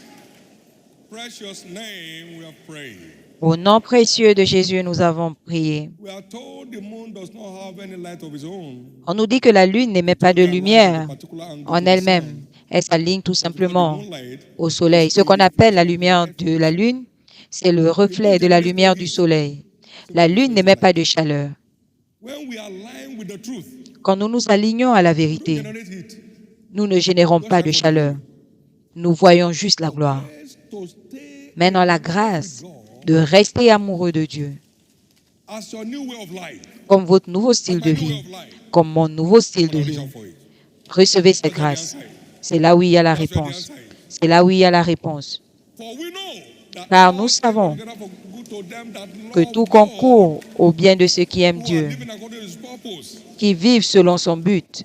precious name we have prayed. Au nom précieux de Jésus, nous avons prié. We are told the moon does not have any light of its own. On nous dit que la lune n'émet pas de It aligns at a lumière particular angle en to the elle-même. sun. Elle s'aligne tout Because the simplement moonlight au soleil. is Ce qu'on only appelle la the lumière light de la lune, c'est le reflet de la lumière du soleil. La lune n'émet pas de chaleur. when we align with the truth, Quand nous nous alignons à la we don't vérité, generate heat. nous ne générons pas de chaleur. Nous voyons juste la gloire. Grace to stay Maintenant, in la love with grâce God de rester amoureux de Dieu, as your new way of life, comme votre nouveau as style my de new way vie, of life. comme mon nouveau style But de I'll vie. reach out for it. Recevez cette That's where the grâce. answer is. C'est là où il y a la That's where the réponse. answer is. C'est là où il y a la réponse. For we know that Car all nous things work savons together for good to them that que love tout God, concourt au bien de ceux qui aiment who are Dieu, living according to His purpose, qui vivent selon son but,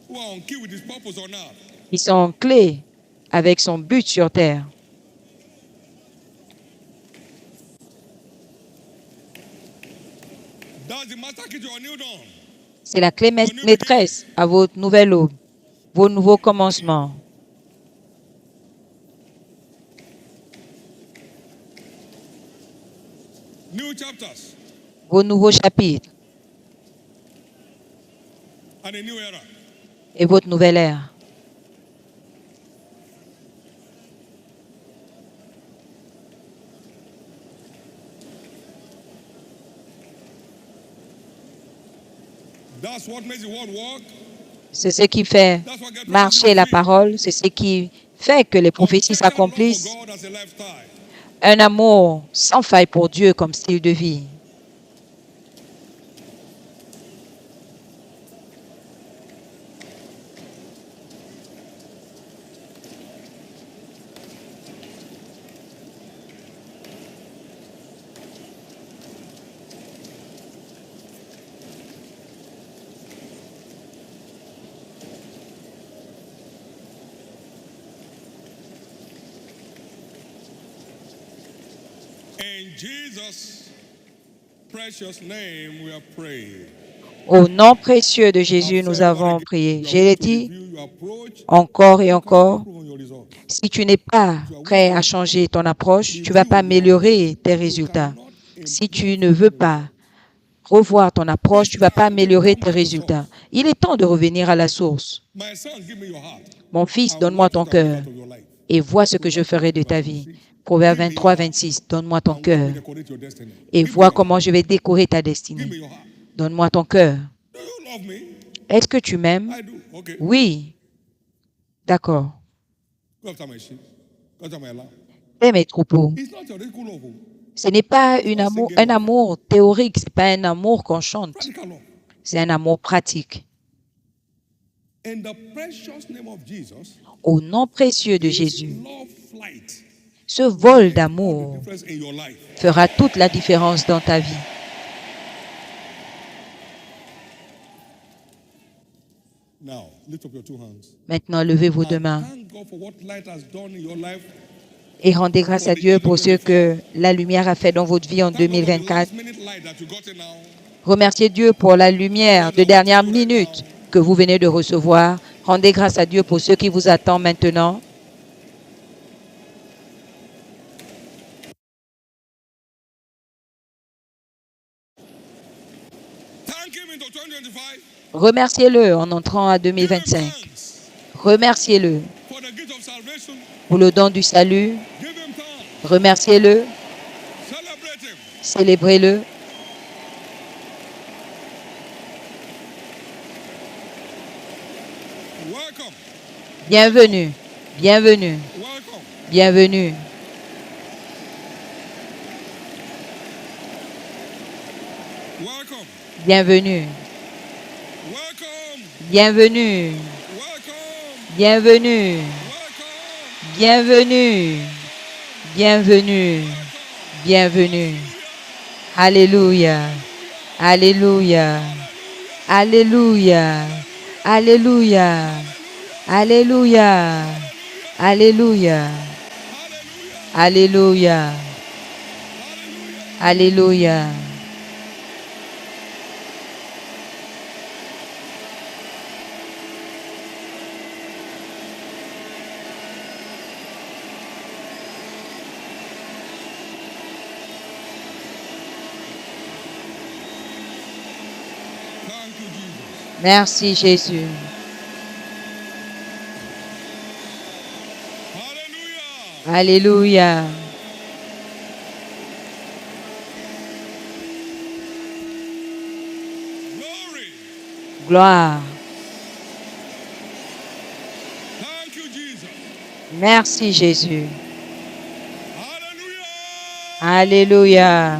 who are on key with His purpose on earth. qui sont en clé avec son but sur terre. That's the master key to your new dawn. C'est la clé maîtresse à votre nouvelle aube, vos nouveaux commencements. New chapters Vos nouveaux chapitres and a new era. et votre nouvelle ère. That's what makes the world work. C'est ce qui fait That's what gets marcher la parole, c'est ce qui fait que les prophéties Unfailing love for s'accomplissent. God as a lifestyle. Un amour sans faille pour Dieu comme style de vie. In Jesus' precious name we are praying. Au nom précieux de Jésus, nous avons prié. Je l'ai dit encore et encore, si tu n'es pas prêt à changer ton approche, tu ne vas pas améliorer tes résultats. Si tu ne veux pas revoir ton approche, tu ne vas pas améliorer tes résultats. Il est temps de revenir à la source. My son, give me your heart. Mon fils, donne-moi ton cœur et vois ce que je ferai de ta vie. Proverbe 23, 26, donne-moi ton cœur Decorate your destiny. et vois comment je vais décorer ta Give destinée. me your heart. Donne-moi ton cœur. Do you love me? Est-ce que tu m'aimes? I do. Okay. Oui. D'accord. Go after my sheep. Go after my lamb. Aime mes troupeaux. It's not theoretical love. Ce n'est pas un amour théorique, ce n'est pas un amour qu'on chante. Practical love. C'est un amour pratique. In the precious name of Jesus, Au nom précieux de this Jésus, love flight ce vol all the d'amour difference in your life. fera toute la différence dans ta vie. Now, lift up your two hands. Maintenant, levez vos deux And mains thank God for what light has done in your life. et rendez grâce à Dieu pour ce que la lumière a fait dans votre vie en Thank God for the 2024. last minute light that you got in now. Remerciez Dieu pour la lumière de dernière minute que vous venez de recevoir. Rendez grâce à Dieu pour ce qui vous attend maintenant. Thank Him into 2025. Remerciez-le en entrant à Give Him 2025. thanks Remerciez-le for the gift of salvation. pour le don du salut. Give Him thanks. Remerciez-le, Celebrate Him. célébrez-le. Welcome. Bienvenue, bienvenue, Welcome. bienvenue. Welcome. Bienvenue, Welcome. bienvenue, Welcome. bienvenue, Welcome. bienvenue, bienvenue, bienvenue. Alléluia, alléluia, alléluia, alléluia, alléluia, alléluia, alléluia, alléluia. Thank you, Jesus. Merci Jésus. Hallelujah. Alléluia. Gloire. Thank you, Jesus. Merci, Jésus. Hallelujah. Alléluia.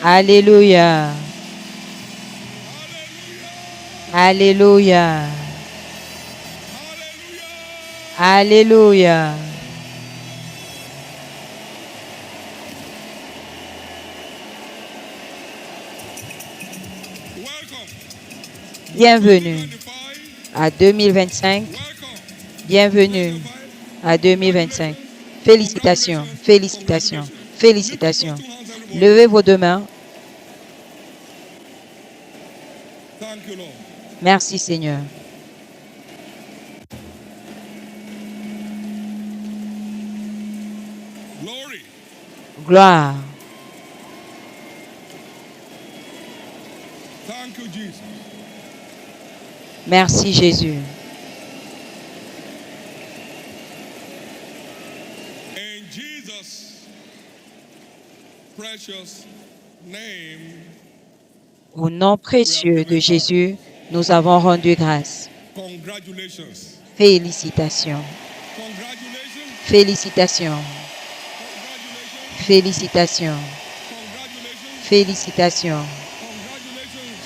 Alléluia. Alléluia. Alléluia. Welcome. Bienvenue 25. à 2025. Welcome. Bienvenue à 2025. Félicitations, félicitations, félicitations. Levez vos deux mains. Thank you, Lord. Merci, Seigneur. Glory. Gloire. Thank you, Jesus. Merci, Jésus. In Jesus' precious name, Au nom précieux de Jésus, nous avons rendu grâce. congratulations. Félicitations. Congratulations. Félicitations. Congratulations. Félicitations. Congratulations.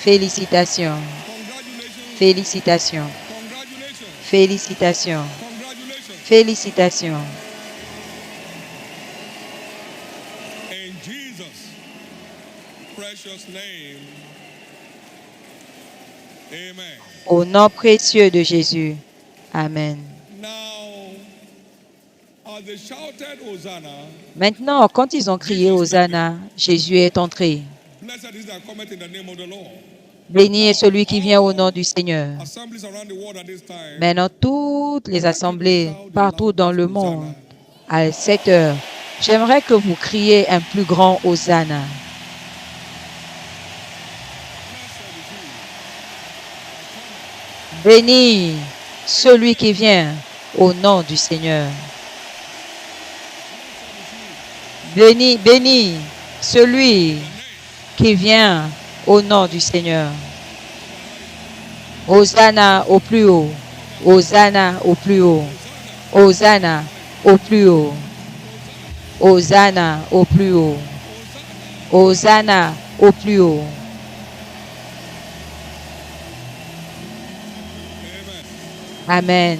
Félicitations. Congratulations. Félicitations. Congratulations. Félicitations. Félicitations. In Jesus' precious name, amen. Au nom précieux de Jésus. Amen. Now, as they shouted Hosanna, Maintenant, quand ils ont crié Hosanna, Jésus est entré. blessed is that cometh in the name of the Lord. Béni est celui qui vient au nom du Seigneur. Assemblies around the world at this time, Maintenant, toutes les assemblées partout dans le monde, à cette heure, j'aimerais que vous criez un plus grand Hosanna. Béni celui qui vient au nom du Seigneur. Béni, béni celui qui vient au nom du Seigneur. Hosanna au plus haut. Hosanna au plus haut. Hosanna au plus haut. Hosanna au plus haut. Hosanna au plus haut. Amen.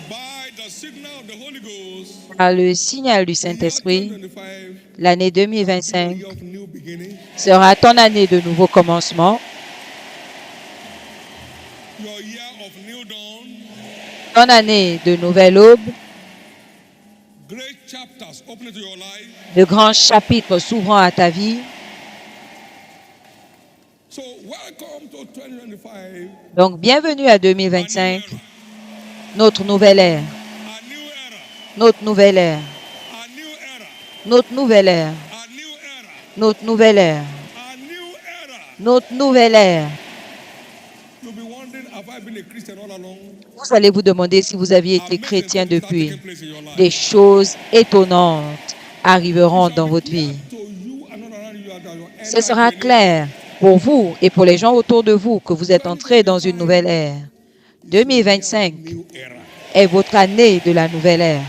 by the signal of the Holy Ghost, Par le signal du Saint-Esprit, 2025 l'année is 2025 a year of new beginning. sera ton année de nouveau commencement, Your year of new dawn, ton année de nouvelle aube, great chapters opening to your life. de grands chapitres s'ouvrant à ta vie. So welcome to 2025, Donc, bienvenue à 2025, notre nouvelle ère, a new era, notre nouvelle ère, a new era, notre nouvelle ère, a new era, notre nouvelle ère, a new era. notre nouvelle ère. You'll be wondering, have I been a Christian all along? Vous allez vous demander si vous aviez été Amazing chrétien things start depuis. taking place in your life. Des choses étonnantes arriveront dans votre vie. To you and not around you that you're Ce sera clair pour vous et pour les gens autour de vous que vous êtes entrés dans une nouvelle ère. 2025 new era. est votre année de la nouvelle ère.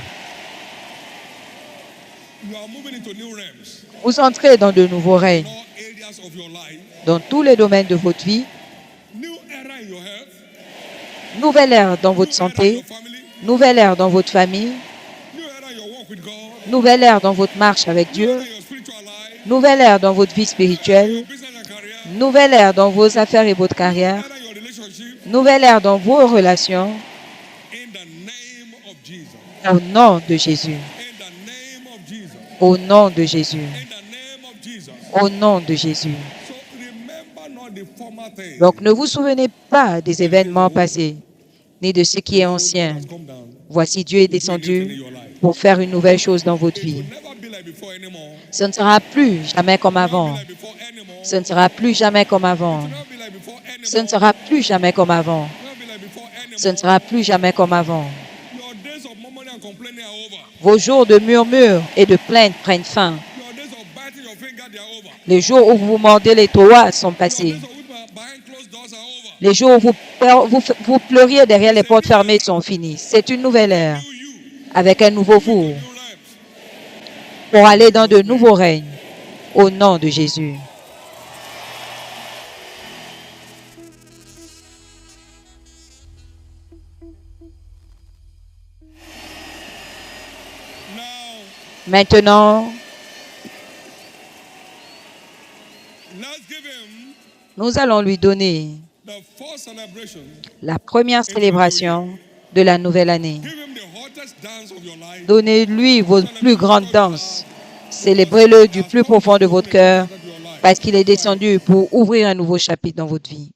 You are moving into new realms. Vous entrez dans de nouveaux règnes, All areas of your life. dans tous les domaines de votre vie. New era in your health. Nouvelle ère dans votre New era in santé, your family. nouvelle ère dans votre famille, New era in your walk with God. nouvelle ère dans votre marche avec New Dieu, era in your spiritual life. nouvelle ère dans votre vie spirituelle, Your business and career. nouvelle ère dans vos affaires et votre New carrière, era in your relationship. nouvelle ère dans vos relations, In the name of Jesus. au nom de Jésus, In the name of Jesus. au nom de Jésus, In the name of Jesus. au nom de Jésus. So remember not the former things. Donc ne vous souvenez pas des événements passés, ni de ce qui est ancien. Has come down. Voici Dieu est descendu pour faire une nouvelle chose dans votre vie. Never be like before anymore. Ce ne sera plus jamais comme avant. Like before anymore. Ce ne sera plus jamais comme avant. Never be like before anymore. Ce ne sera plus jamais comme avant. Never be like before anymore. Ce ne sera plus jamais comme avant. Your days of murmuring and of complaining are over. Vos jours de murmures et de plaintes prennent fin. Your days of biting your finger, they are over. Les jours où vous mordez les doigts sont Your passés. days of weeping behind closed doors are over. Les jours où vous pleuriez derrière les portes fermées sont finis. C'est une nouvelle ère New you, avec un nouveau vous new realms. pour aller dans de nouveaux règnes au nom de Jésus. Now, Maintenant, let's give him nous allons lui donner the first celebration. la première célébration de la nouvelle année. Give him the hottest dance of your life. Donnez-lui vos plus grandes danses. Célébrez-le du plus profond de votre cœur parce qu'il est descendu pour ouvrir un nouveau chapitre dans votre vie.